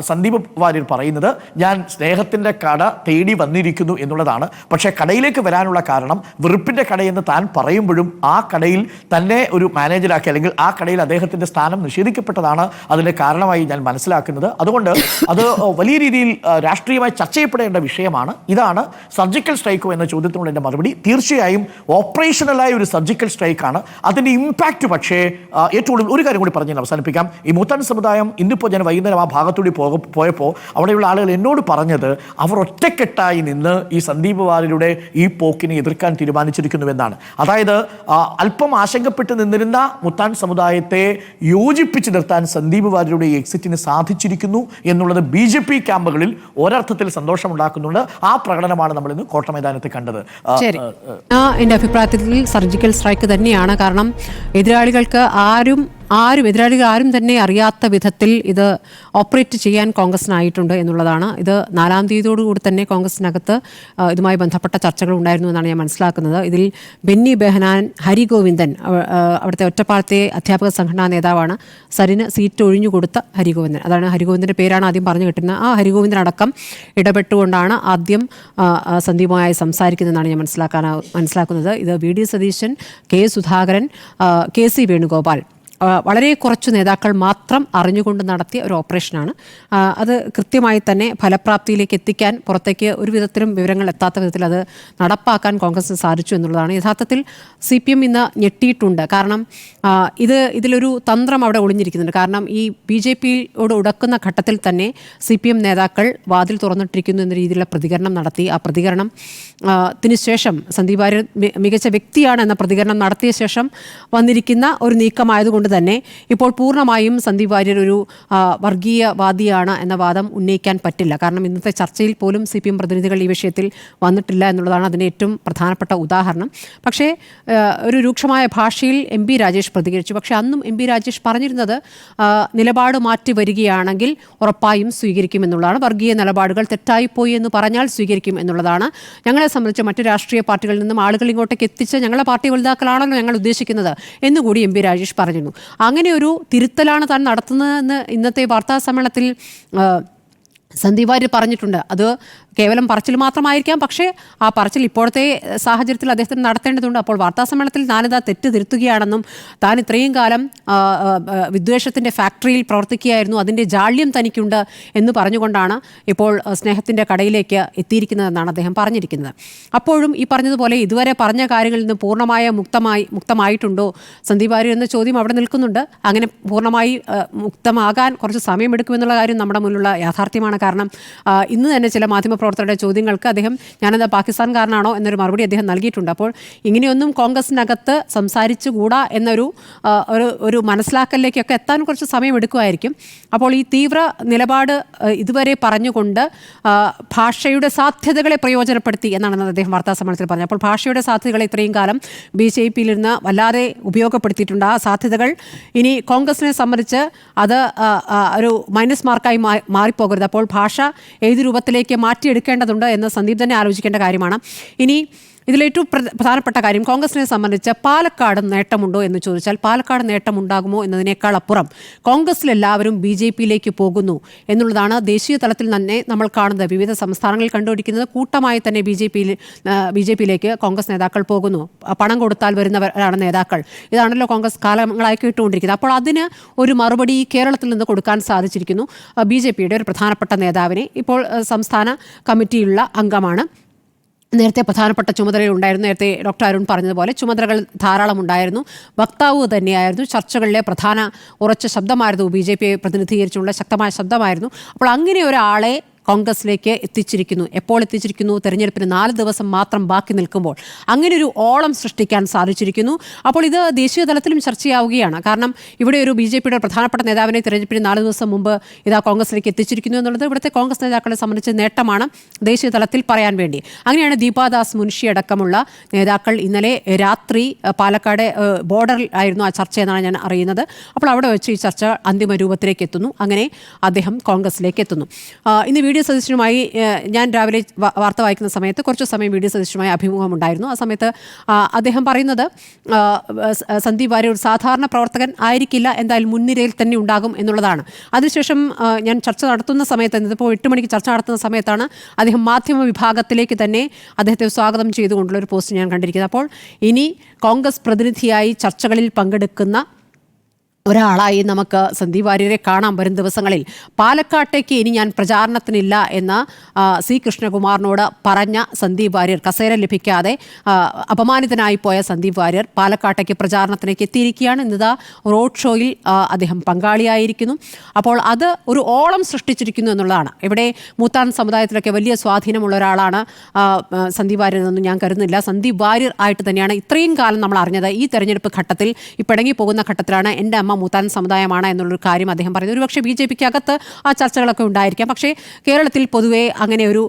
C: സന്ദീപ് വാര്യർ പറയുന്നത് ഞാൻ സ്നേഹത്തിൻ്റെ കട തേടി വന്നിരിക്കുന്നു എന്നുള്ളതാണ്. പക്ഷേ കടയിലേക്ക് വരാനുള്ള കാരണം വെറുപ്പിൻ്റെ കടയെന്ന് താൻ പറയുമ്പോഴും ആ കടയിൽ തന്നെ ഒരു മാനേജരാക്കി അല്ലെങ്കിൽ ആ കടയിൽ അദ്ദേഹത്തിൻ്റെ സ്ഥാനം നിഷേധിക്കപ്പെട്ടതാണ് അതിൻ്റെ കാരണമായി ഞാൻ മനസ്സിലാക്കുന്നത്. അതുകൊണ്ട് അത് വലിയ രീതിയിൽ രാഷ്ട്രീയമായി ചർച്ച ചെയ്യപ്പെടേണ്ട വിഷയമാണ്. ഇതാണ് സർജിക്കൽ സ്ട്രൈക്കോ എന്ന ചോദ്യത്തിനുള്ള എൻ്റെ മറുപടി. തീർച്ചയായും ഓപ്പറേഷണലായ ഒരു സർജിക്കൽ സ്ട്രൈക്കാണ്. അതിൻ്റെ ഇമ്പാക്റ്റ് പക്ഷേ ഏറ്റവും കൂടുതൽ ഒരു കാര്യം കൂടി പറഞ്ഞ് അവസാനിപ്പിക്കാം. ഈ മുത്താൻ സമുദായം ഇന്നിപ്പോൾ ഞാൻ വൈകുന്നേരം ഭാഗത്തൂടി പോയപ്പോൾ അവിടെയുള്ള ആളുകൾ എന്നോട് പറഞ്ഞത് അവർ ഒറ്റക്കെട്ടായി നിന്ന് ഈ സന്ദീപ് വാര്യരുടെ ഈ പോക്കിനെ എതിർക്കാൻ തീരുമാനിച്ചിരിക്കുന്നുവെന്നാണ്. അതായത് അല്പം ആശങ്കപ്പെട്ട് നിന്നിരുന്ന മുത്താൻ സമുദായത്തെ യോജിപ്പിച്ച് നിർത്താൻ സന്ദീപ് വാര്യരുടെ ഈ എക്സിറ്റിന് സാധിച്ചിരിക്കുന്നു എന്നുള്ളത് BJP ക്യാമ്പുകളിൽ ഒരർത്ഥത്തിൽ സന്തോഷമുണ്ടാക്കുന്നുണ്ട്. ആ പ്രകടനമാണ് നമ്മൾ ഇന്ന് കോട്ട മൈതാനത്ത് കണ്ടത്.
B: എൻ്റെ അഭിപ്രായത്തിൽ സർജിക്കൽ സ്ട്രൈക്ക് തന്നെയാണ്. കാരണം എതിരാളികൾ ആരും തന്നെ അറിയാത്ത വിധത്തിൽ ഇത് ഓപ്പറേറ്റ് ചെയ്യാൻ കോൺഗ്രസിനായിട്ടുണ്ട് എന്നുള്ളതാണ്. ഇത് 4-ാം തീയതിയോടുകൂടി തന്നെ കോൺഗ്രസിനകത്ത് ഇതുമായി ബന്ധപ്പെട്ട ചർച്ചകൾ ഉണ്ടായിരുന്നു എന്നാണ് ഞാൻ മനസ്സിലാക്കുന്നത്. ഇതിൽ ബെന്നി ബെഹനാൻ, ഹരിഗോവിന്ദൻ, അവിടുത്തെ ഒറ്റപ്പാലത്തെ അധ്യാപക സംഘടനാ നേതാവാണ്, സരിന് സീറ്റ് ഒഴിഞ്ഞുകൊടുത്ത ഹരിഗോവിന്ദൻ, അതാണ് ഹരിഗോവിന്ദൻ്റെ പേരാണ് ആദ്യം പറഞ്ഞു കിട്ടുന്നത്. ആ ഹരിഗോവിന്ദൻ അടക്കം ഇടപെട്ടുകൊണ്ടാണ് ആദ്യം സന്ദീപുമായി സംസാരിക്കുന്നതെന്നാണ് ഞാൻ മനസ്സിലാക്കുന്നത്. ഇത് VD Satheesan, K Sudhakaran, KC Venugopal, വളരെ കുറച്ച് നേതാക്കൾ മാത്രം അറിഞ്ഞുകൊണ്ട് നടത്തിയ ഒരു ഓപ്പറേഷനാണ്. അത് കൃത്യമായി തന്നെ ഫലപ്രാപ്തിയിലേക്ക് എത്തിക്കാൻ, പുറത്തേക്ക് ഒരു വിധത്തിലും വിവരങ്ങൾ എത്താത്ത വിധത്തിൽ അത് നടപ്പാക്കാൻ കോൺഗ്രസിന് സാധിച്ചു എന്നുള്ളതാണ്. യഥാർത്ഥത്തിൽ CPM ഇന്ന് ഞെട്ടിയിട്ടുണ്ട്. കാരണം ഇതിലൊരു തന്ത്രം അവിടെ ഒളിഞ്ഞിരിക്കുന്നുണ്ട്. കാരണം ഈ BJPയോട് ഉടക്കുന്ന ഘട്ടത്തിൽ തന്നെ CPM നേതാക്കൾ വാതിൽ തുറന്നിട്ടിരിക്കുന്നു എന്ന രീതിയിലുള്ള പ്രതികരണം നടത്തി. ആ പ്രതികരണത്തിന് ശേഷം സന്ദീപ് വാര്യർ മികച്ച വ്യക്തിയാണ് എന്ന പ്രതികരണം നടത്തിയ ശേഷം വന്നിരിക്കുന്ന ഒരു നീക്കമായതുകൊണ്ട് തന്നെ ഇപ്പോൾ പൂർണ്ണമായും സന്ദീപ് വാര്യർ ഒരു വർഗീയവാദിയാണ് എന്ന വാദം ഉന്നയിക്കാൻ പറ്റില്ല. കാരണം ഇന്നത്തെ ചർച്ചയിൽ പോലും CPM പ്രതിനിധികൾ ഈ വിഷയത്തിൽ വന്നിട്ടില്ല എന്നുള്ളതാണ് അതിൻ്റെ ഏറ്റവും പ്രധാനപ്പെട്ട ഉദാഹരണം. പക്ഷേ ഒരു രൂക്ഷമായ ഭാഷയിൽ MP രാജേഷ് പ്രതികരിച്ചു. പക്ഷേ അന്നും MP രാജേഷ് പറഞ്ഞിരുന്നത് നിലപാട് മാറ്റി വരികയാണെങ്കിൽ ഉറപ്പായും സ്വീകരിക്കുമെന്നുള്ളതാണ്. വർഗീയ നിലപാടുകൾ തെറ്റായിപ്പോയി എന്ന് പറഞ്ഞാൽ സ്വീകരിക്കും എന്നുള്ളതാണ്. ഞങ്ങളെ സംബന്ധിച്ച് മറ്റു രാഷ്ട്രീയ പാർട്ടികളിൽ നിന്നും ആളുകൾ ഇങ്ങോട്ടേക്ക് എത്തിച്ച് ഞങ്ങളെ പാർട്ടി വലുതാക്കലാണല്ലോ ഞങ്ങൾ ഉദ്ദേശിക്കുന്നത് എന്നുകൂടി MP രാജേഷ് പറഞ്ഞിരുന്നു. അങ്ങനെ ഒരു തിരുത്തലാണ് താൻ നടത്തുന്നതെന്ന് ഇന്നത്തെ വാർത്താ സമ്മേളനത്തിൽ സന്ദീപ് വാര്യർ പറഞ്ഞിട്ടുണ്ട്. അത് കേവലം പറച്ചിൽ മാത്രമായിരിക്കാം. പക്ഷേ ആ പറച്ചിൽ ഇപ്പോഴത്തെ സാഹചര്യത്തിൽ അദ്ദേഹത്തിന് നടത്തേണ്ടതുണ്ട്. അപ്പോൾ വാർത്താസമ്മേളനത്തിൽ താനിതാ തെറ്റ് തിരുത്തുകയാണെന്നും താൻ ഇത്രയും കാലം വിദ്വേഷത്തിൻ്റെ ഫാക്ടറിയിൽ പ്രവർത്തിക്കുകയായിരുന്നു, അതിൻ്റെ ജാള്യം തനിക്കുണ്ട് എന്ന് പറഞ്ഞുകൊണ്ടാണ് ഇപ്പോൾ സ്നേഹത്തിൻ്റെ കടയിലേക്ക് എത്തിയിരിക്കുന്നതെന്നാണ് അദ്ദേഹം പറഞ്ഞിരിക്കുന്നത്. അപ്പോഴും ഈ പറഞ്ഞതുപോലെ ഇതുവരെ പറഞ്ഞ കാര്യങ്ങളിൽ നിന്ന് പൂർണ്ണമായ മുക്തമായിട്ടുണ്ടോ സന്ദീപ് വാര്യർ എന്ന ചോദ്യം അവിടെ നിൽക്കുന്നുണ്ട്. അങ്ങനെ പൂർണ്ണമായി മുക്തമാകാൻ കുറച്ച് സമയമെടുക്കുമെന്നുള്ള കാര്യം നമ്മുടെ മുന്നിലുള്ള യാഥാർത്ഥ്യമാണ്. കാരണം ഇന്ന് തന്നെ ചില മാധ്യമപ്രവർത്തകരുടെ ചോദ്യങ്ങൾക്ക് അദ്ദേഹം ഞാനെന്താ പാകിസ്ഥാൻകാരനാണോ എന്നൊരു മറുപടി അദ്ദേഹം നൽകിയിട്ടുണ്ട്. അപ്പോൾ ഇങ്ങനെയൊന്നും കോൺഗ്രസിനകത്ത് സംസാരിച്ചുകൂടാ എന്നൊരു ഒരു മനസ്സിലാക്കലിലേക്കൊക്കെ എത്താൻ കുറച്ച് സമയമെടുക്കുമായിരിക്കും. അപ്പോൾ ഈ തീവ്ര നിലപാട് ഇതുവരെ പറഞ്ഞുകൊണ്ട് ഭാഷയുടെ സാധ്യതകളെ പ്രയോജനപ്പെടുത്തി എന്നാണ് അദ്ദേഹം വാർത്താസമ്മേളനത്തിൽ പറഞ്ഞത്. അപ്പോൾ ഭാഷയുടെ സാധ്യതകളെ ഇത്രയും കാലം BJPയിൽ നിന്ന് വല്ലാതെ ഉപയോഗപ്പെടുത്തിയിട്ടുണ്ട്. ആ സാധ്യതകൾ ഇനി കോൺഗ്രസിനെ സംബന്ധിച്ച് അത് ഒരു മൈനസ് മാർക്കായി മാറിപ്പോകരുത്. അപ്പോൾ ഭാഷ ഏത് രൂപത്തിലേക്ക് മാറ്റിയെടുക്കേണ്ടതുണ്ട് എന്ന് സന്ദീപ് തന്നെ ആലോചിക്കേണ്ട കാര്യമാണ്. ഇനി ഇതിലേറ്റവും പ്രധാനപ്പെട്ട കാര്യം കോൺഗ്രസിനെ സംബന്ധിച്ച് പാലക്കാട് നേട്ടമുണ്ടോ എന്ന് ചോദിച്ചാൽ പാലക്കാട് നേട്ടമുണ്ടാകുമോ എന്നതിനേക്കാൾ അപ്പുറം കോൺഗ്രസിലെല്ലാവരും BJP-യിലേക്ക് പോകുന്നു എന്നുള്ളതാണ് ദേശീയ തലത്തിൽ തന്നെ നമ്മൾ കാണുന്നത്. വിവിധ സംസ്ഥാനങ്ങളിൽ കണ്ടുപിടിക്കുന്നത് കൂട്ടമായി തന്നെ BJP-യിലേക്ക് കോൺഗ്രസ് നേതാക്കൾ പോകുന്നു. പണം കൊടുത്താൽ വരുന്നവരാണ് നേതാക്കൾ. ഇതാണല്ലോ കോൺഗ്രസ് കാലങ്ങളായി കേട്ടുകൊണ്ടിരിക്കുന്നത്. അപ്പോൾ അതിന് ഒരു മറുപടി കേരളത്തിൽ നിന്ന് കൊടുക്കാൻ സാധിച്ചിരിക്കുന്നു. BJP-യുടെ ഒരു പ്രധാനപ്പെട്ട നേതാവിനെ ഇപ്പോൾ സംസ്ഥാന കമ്മിറ്റിയിലുള്ള അംഗമാണ്. നേരത്തെ പ്രധാനപ്പെട്ട ചുമതലയുണ്ടായിരുന്നു. നേരത്തെ ഡോക്ടർ അരുൺ പറഞ്ഞതുപോലെ ചുമതലകൾ ധാരാളം ഉണ്ടായിരുന്നു. വക്താവ് തന്നെയായിരുന്നു. ചർച്ചകളിലെ പ്രധാന ഉറച്ച ശബ്ദമായിരുന്നു. BJP-യെ പ്രതിനിധീകരിച്ചുള്ള ശക്തമായ ശബ്ദമായിരുന്നു. അപ്പോൾ അങ്ങനെ ഒരാളെ കോൺഗ്രസിലേക്ക് എത്തിച്ചിരിക്കുന്നു. എപ്പോൾ എത്തിച്ചിരിക്കുന്നു? തെരഞ്ഞെടുപ്പിന് 4 ദിവസം മാത്രം ബാക്കി നിൽക്കുമ്പോൾ അങ്ങനെ ഒരു ഓളം സൃഷ്ടിക്കാൻ സാധിച്ചിരിക്കുന്നു. അപ്പോൾ ഇത് ദേശീയ തലത്തിലും ചർച്ചയാവുകയാണ്. കാരണം ഇവിടെ ഒരു BJP-യുടെ പ്രധാനപ്പെട്ട നേതാവിനെ തെരഞ്ഞെടുപ്പിന് 4 ദിവസം മുമ്പ് ഇതാ കോൺഗ്രസിലേക്ക് എത്തിച്ചിരിക്കുന്നു എന്നുള്ളത് ഇവിടുത്തെ കോൺഗ്രസ് നേതാക്കളെ സംബന്ധിച്ച് നേട്ടമാണ് ദേശീയ തലത്തിൽ പറയാൻ വേണ്ടി. അങ്ങനെയാണ് ദീപാദാസ് മുൻഷി അടക്കമുള്ള നേതാക്കൾ ഇന്നലെ രാത്രി പാലക്കാട് ബോർഡറിൽ ആയിരുന്നു ആ ചർച്ച എന്നാണ് ഞാൻ അറിയുന്നത്. അപ്പോൾ അവിടെ വെച്ച് ഈ ചർച്ച അന്തിമ രൂപത്തിലേക്ക് എത്തുന്നു. അങ്ങനെ അദ്ദേഹം കോൺഗ്രസിലേക്ക് എത്തുന്നു. ഇന്ന് VD സതീശനുമായി ഞാൻ രാവിലെ വാർത്ത വായിക്കുന്ന സമയത്ത് കുറച്ച് സമയം VD സതീശനുമായി അഭിമുഖമുണ്ടായിരുന്നു. ആ സമയത്ത് അദ്ദേഹം പറയുന്നത് സന്ദീപ് വാര്യർ ഒരു സാധാരണ പ്രവർത്തകൻ ആയിരിക്കില്ല, എന്തായാലും മുൻനിരയിൽ തന്നെ ഉണ്ടാകും എന്നുള്ളതാണ്. അതിനുശേഷം ഞാൻ ചർച്ച നടത്തുന്ന സമയത്ത് ഇതിപ്പോൾ 8 മണിക്ക് ചർച്ച നടത്തുന്ന സമയത്താണ് അദ്ദേഹം മാധ്യമ വിഭാഗത്തിലേക്ക് തന്നെ അദ്ദേഹത്തെ സ്വാഗതം ചെയ്തുകൊണ്ടുള്ള ഒരു പോസ്റ്റ് ഞാൻ കണ്ടിരിക്കുന്നത്. അപ്പോൾ ഇനി കോൺഗ്രസ് പ്രതിനിധിയായി ചർച്ചകളിൽ പങ്കെടുക്കുന്ന ഒരാളായി നമുക്ക് സന്ദീപ് വാര്യരെ കാണാം വരും ദിവസങ്ങളിൽ. പാലക്കാട്ടേക്ക് ഇനി ഞാൻ പ്രചാരണത്തിനില്ല എന്ന് C കൃഷ്ണകുമാറിനോട് പറഞ്ഞ സന്ദീപ് വാര്യർ, കസേര ലഭിക്കാതെ അപമാനിതനായി പോയ സന്ദീപ് വാര്യർ പാലക്കാട്ടേക്ക് പ്രചാരണത്തിലേക്ക് എത്തിയിരിക്കുകയാണ്. ഇന്നിതാ റോഡ് ഷോയിൽ അദ്ദേഹം പങ്കാളിയായിരിക്കുന്നു. അപ്പോൾ അത് ഒരു ഓളം സൃഷ്ടിച്ചിരിക്കുന്നു എന്നുള്ളതാണ്. ഇവിടെ മൂത്താൻ സമുദായത്തിലൊക്കെ വലിയ സ്വാധീനമുള്ള ഒരാളാണ് സന്ദീപ് വാര്യർ എന്നൊന്നും ഞാൻ കരുതുന്നില്ല. സന്ദീപ് വാര്യർ ആയിട്ട് തന്നെയാണ് ഇത്രയും കാലം നമ്മൾ അറിഞ്ഞത്. ഈ തെരഞ്ഞെടുപ്പ് ഘട്ടത്തിൽ ഈ പിണങ്ങി പോകുന്ന ഘട്ടത്തിലാണ് എൻ്റെ അമ്മ മൂത്താൻ സമുദായമാണ് എന്നുള്ളൊരു കാര്യം അദ്ദേഹം പറയുന്നത്. ഒരുപക്ഷെ BJP-ക്ക് അകത്ത് ആ ചർച്ചകളൊക്കെ ഉണ്ടായിരിക്കാം. പക്ഷേ കേരളത്തിൽ പൊതുവേ അങ്ങനെ ഒരു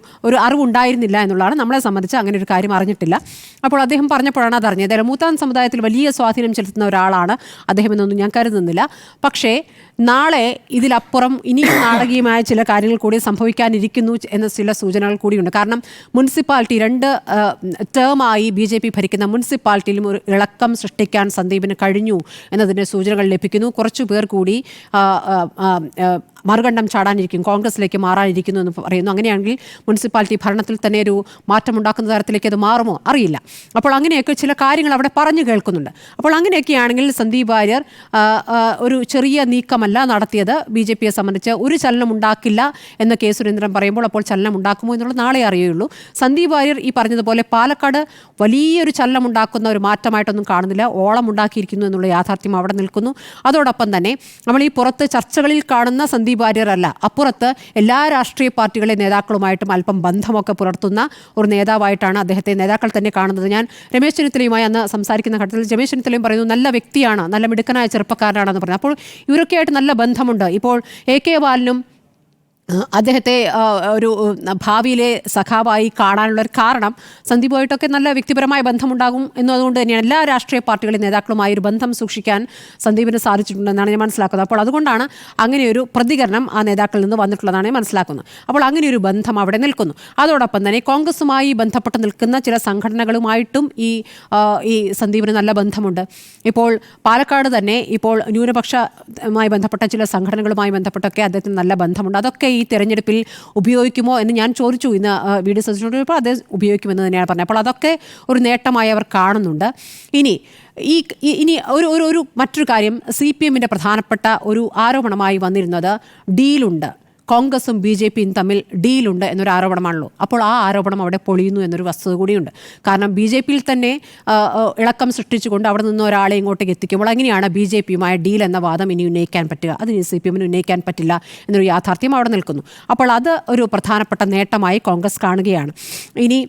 B: അറിവുണ്ടായിരുന്നില്ല എന്നുള്ളതാണ്. നമ്മളെ സംബന്ധിച്ച് അങ്ങനെ ഒരു കാര്യം അറിഞ്ഞിട്ടില്ല. അപ്പോൾ അദ്ദേഹം പറഞ്ഞപ്പോഴാണ് അതറിഞ്ഞത്. മൂത്താൻ സമുദായത്തിൽ വലിയ സ്വാധീനം ചെലുത്തുന്ന ഒരാളാണ് അദ്ദേഹം എന്നൊന്നും ഞാൻ കരുതുന്നില്ല. പക്ഷേ നാളെ ഇതിലപ്പുറം ഇനിയും നാടകീയമായ ചില കാര്യങ്ങൾ കൂടി സംഭവിക്കാനിരിക്കുന്നു എന്ന ചില സൂചനകൾ കൂടിയുണ്ട്. കാരണം മുനിസിപ്പാലിറ്റി 2 ടേമായി BJP ഭരിക്കുന്ന മുനിസിപ്പാലിറ്റിയിലും ഒരു ഇളക്കം സൃഷ്ടിക്കാൻ സന്ദീപിന് കഴിഞ്ഞു എന്നതിൻ്റെ സൂചനകൾ ലഭിക്കുന്നു. കുറച്ചു പേർ കൂടി മറുകണ്ഠം ചാടാനിരിക്കും, കോൺഗ്രസിലേക്ക് മാറാനിരിക്കുന്നു എന്ന് പറയുന്നു. അങ്ങനെയാണെങ്കിൽ മുനിസിപ്പാലിറ്റി ഭരണത്തിൽ തന്നെ ഒരു മാറ്റമുണ്ടാക്കുന്ന തരത്തിലേക്ക് അത് മാറുമോ അറിയില്ല. അപ്പോൾ അങ്ങനെയൊക്കെ ചില കാര്യങ്ങൾ അവിടെ പറഞ്ഞു കേൾക്കുന്നുണ്ട്. അപ്പോൾ അങ്ങനെയൊക്കെയാണെങ്കിൽ സന്ദീപ് വാര്യർ ഒരു ചെറിയ നീക്കമല്ല നടത്തിയത്. BJP-യെ സംബന്ധിച്ച് ഒരു ചലനം ഉണ്ടാക്കില്ല എന്ന് K. സുരേന്ദ്രൻ പറയുമ്പോൾ അപ്പോൾ ചലനം ഉണ്ടാക്കുമോ എന്നുള്ളത് നാളെ അറിയുള്ളൂ. സന്ദീപ് വാര്യർ ഈ പറഞ്ഞതുപോലെ പാലക്കാട് വലിയൊരു ചലനം ഉണ്ടാക്കുന്ന ഒരു മാറ്റമായിട്ടൊന്നും കാണുന്നില്ല. ഓളം ഉണ്ടാക്കിയിരിക്കുന്നു എന്നുള്ള യാഥാർത്ഥ്യം അവിടെ നിൽക്കുന്നു. അതോടൊപ്പം തന്നെ നമ്മൾ ഈ പുറത്ത് ചർച്ചകളിൽ കാണുന്ന സന്ദീപ് വാര്യർ അല്ല, അപ്പുറത്ത് എല്ലാ രാഷ്ട്രീയ പാർട്ടികളെ നേതാക്കളുമായിട്ടും അല്പം ബന്ധമൊക്കെ പുലർത്തുന്ന ഒരു നേതാവായിട്ടാണ് അദ്ദേഹത്തെ നേതാക്കൾ തന്നെ കാണുന്നത്. ഞാൻ രമേശ് ചെന്നിത്തലയുമായി അന്ന് സംസാരിക്കുന്ന ഘട്ടത്തിൽ രമേശ് ചെന്നിത്തലയും പറയുന്നു നല്ല വ്യക്തിയാണ്, നല്ല മിടുക്കനായ ചെറുപ്പക്കാരനാണെന്ന് പറഞ്ഞു. അപ്പോൾ ഇവരൊക്കെയായിട്ട് നല്ല ബന്ധമുണ്ട്. ഇപ്പോൾ AK ബാലനും അദ്ദേഹത്തെ ഒരു ഭാവിയിലെ സഖാവായി കാണാനുള്ള ഒരു കാരണം സന്ദീപുമായിട്ടൊക്കെ നല്ല വ്യക്തിപരമായ ബന്ധമുണ്ടാകും എന്നതുകൊണ്ട് തന്നെയാണ് എല്ലാ രാഷ്ട്രീയ പാർട്ടികളെ നേതാക്കളുമായി ഒരു ബന്ധം സൂക്ഷിക്കാൻ സന്ദീപിന് സാധിച്ചിട്ടുണ്ടെന്നാണ് ഞാൻ മനസ്സിലാക്കുന്നത്. അപ്പോൾ അതുകൊണ്ടാണ് അങ്ങനെയൊരു പ്രതികരണം ആ നേതാക്കളിൽ നിന്ന് വന്നിട്ടുള്ളതാണ് ഞാൻ മനസ്സിലാക്കുന്നത്. അപ്പോൾ അങ്ങനെയൊരു ബന്ധം അവിടെ നിൽക്കുന്നു. അതോടൊപ്പം തന്നെ കോൺഗ്രസുമായി ബന്ധപ്പെട്ട് നിൽക്കുന്ന ചില സംഘടനകളുമായിട്ടും ഈ സന്ദീപിന് നല്ല ബന്ധമുണ്ട്. ഇപ്പോൾ പാലക്കാട് തന്നെ ഇപ്പോൾ ന്യൂനപക്ഷമായി ബന്ധപ്പെട്ട ചില സംഘടനകളുമായി ബന്ധപ്പെട്ടൊക്കെ അദ്ദേഹത്തിന് നല്ല ബന്ധമുണ്ട്. അതൊക്കെ ഈ തെരഞ്ഞെടുപ്പിൽ ഉപയോഗിക്കുമോ എന്ന് ഞാൻ ചോദിച്ചു ഇന്ന് VD സതീശനോട്. ഇപ്പോൾ അത് ഉപയോഗിക്കുമെന്ന് തന്നെയാണ് പറഞ്ഞത്. അപ്പോൾ അതൊക്കെ ഒരു നേട്ടമായി അവർ കാണുന്നുണ്ട്. ഇനി ഒരു മറ്റൊരു കാര്യം, CPM-ന്റെ പ്രധാനപ്പെട്ട ഒരു ആരോപണമായി വന്നിരുന്നത് ഡീലുണ്ട്, കോൺഗ്രസും BJP-യും തമ്മിൽ ഡീലുണ്ട് എന്നൊരു ആരോപണമാണല്ലോ. അപ്പോൾ ആ ആരോപണം അവിടെ പൊളിയുന്നു എന്നൊരു വസ്തുത കൂടിയുണ്ട്. കാരണം BJP-യിൽ തന്നെ ഇളക്കം സൃഷ്ടിച്ചുകൊണ്ട് അവിടെ നിന്ന് ഒരാളെ ഇങ്ങോട്ടേക്ക് എത്തിക്കുമ്പോൾ എങ്ങനെയാണ് BJP-യുമായ ഡീൽ എന്ന വാദം ഇനി ഉന്നയിക്കാൻ പറ്റുക? അതിന് CPM-ന് ഉന്നയിക്കാൻ പറ്റില്ല എന്നൊരു യാഥാർത്ഥ്യം അവിടെ നിൽക്കുന്നു. അപ്പോൾ അത് ഒരു പ്രധാനപ്പെട്ട നേട്ടമായി കോൺഗ്രസ് കാണുകയാണ്. ഇനി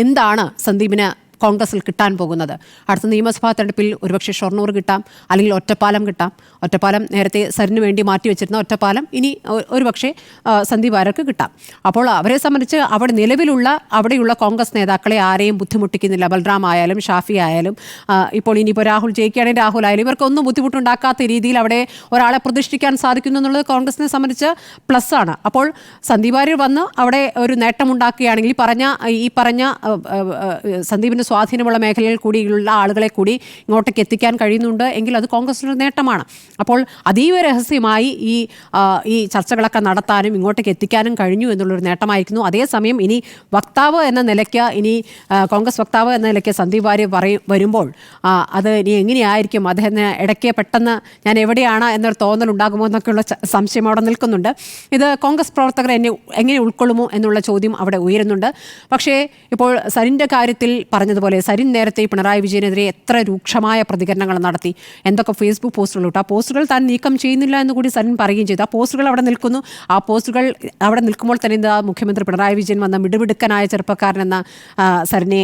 B: എന്താണ് സന്ദീപിന് കോൺഗ്രസിൽ കിട്ടാൻ പോകുന്നത്. അടുത്ത നിയമസഭാ തെരഞ്ഞെടുപ്പിൽ ഒരുപക്ഷെ ഷൊർണൂർ കിട്ടാം, അല്ലെങ്കിൽ ഒറ്റപ്പാലം കിട്ടാം. ഒറ്റപ്പാലം നേരത്തെ സരിന് വേണ്ടി മാറ്റിവെച്ചിരുന്ന ഒറ്റപ്പാലം ഇനി ഒരുപക്ഷെ സന്ദീപ് വാര്യർക്ക് കിട്ടാം. അപ്പോൾ അവരെ സംബന്ധിച്ച് അവിടെ നിലവിലുള്ള അവിടെയുള്ള കോൺഗ്രസ് നേതാക്കളെ ആരെയും ബുദ്ധിമുട്ടിക്കുന്നില്ല. ബൽറാം ആയാലും ഷാഫി ആയാലും ഇപ്പോൾ ഇനിയിപ്പോൾ രാഹുൽ ജയിക്കുകയാണെങ്കിൽ രാഹുൽ ആയാലും ഇവർക്കൊന്നും ബുദ്ധിമുട്ടുണ്ടാക്കാത്ത രീതിയിൽ അവിടെ ഒരാളെ പ്രതിഷ്ഠിക്കാൻ സാധിക്കുന്നു എന്നുള്ളത് കോൺഗ്രസിനെ സംബന്ധിച്ച് പ്ലസ് ആണ്. അപ്പോൾ സന്ദീപ് വാര്യർ വന്ന് അവിടെ ഒരു നേട്ടമുണ്ടാക്കുകയാണെങ്കിൽ ഈ പറഞ്ഞ സന്ദീപിന് സ്വാധീനമുള്ള മേഖലയിൽ കൂടിയുള്ള ആളുകളെ കൂടി ഇങ്ങോട്ടേക്ക് എത്തിക്കാൻ കഴിയുന്നുണ്ട് എങ്കിൽ അത് കോൺഗ്രസിൻ്റെ നേട്ടമാണ്. അപ്പോൾ അതീവ രഹസ്യമായി ഈ ചർച്ചകളൊക്കെ നടത്താനും ഇങ്ങോട്ടേക്ക് എത്തിക്കാനും കഴിഞ്ഞു എന്നുള്ളൊരു നേട്ടമായിരിക്കുന്നു. അതേസമയം ഇനി വക്താവ് എന്ന നിലയ്ക്ക് കോൺഗ്രസ് വക്താവ് എന്ന നിലയ്ക്ക് സന്ദീപ് വാര്യർ വരുമ്പോൾ അത് ഇനി എങ്ങനെയായിരിക്കും, അദ്ദേഹത്തിന് ഇടയ്ക്ക് പെട്ടെന്ന് ഞാൻ എവിടെയാണ് എന്നൊരു തോന്നലുണ്ടാകുമോ എന്നൊക്കെയുള്ള സംശയം അവിടെ നിൽക്കുന്നുണ്ട്. ഇത് കോൺഗ്രസ് പ്രവർത്തകർ എങ്ങനെ ഉൾക്കൊള്ളുമോ എന്നുള്ള ചോദ്യം അവിടെ ഉയരുന്നുണ്ട്. പക്ഷേ ഇപ്പോൾ സരിൻ്റെ കാര്യത്തിൽ പറഞ്ഞതുപോലെ സരിൻ നേരത്തെ പിണറായി വിജയനെതിരെ എത്ര രൂക്ഷമായ പ്രതികരണങ്ങൾ നടത്തി, എന്തൊക്കെ ഫേസ്ബുക്ക് പോസ്റ്റുകൾ ഇട്ടു. ആ പോസ്റ്റുകൾ താൻ നീക്കം ചെയ്യുന്നില്ല എന്ന് കൂടി സരിൻ പറയുകയും ചെയ്തു. ആ പോസ്റ്റുകൾ അവിടെ നിൽക്കുന്നു. ആ പോസ്റ്റുകൾ അവിടെ നിൽക്കുമ്പോൾ തന്നെ മുഖ്യമന്ത്രി പിണറായി വിജയൻ വന്ന മിടുമിടുക്കനായ ചെറുപ്പക്കാരനെന്ന സരിനെ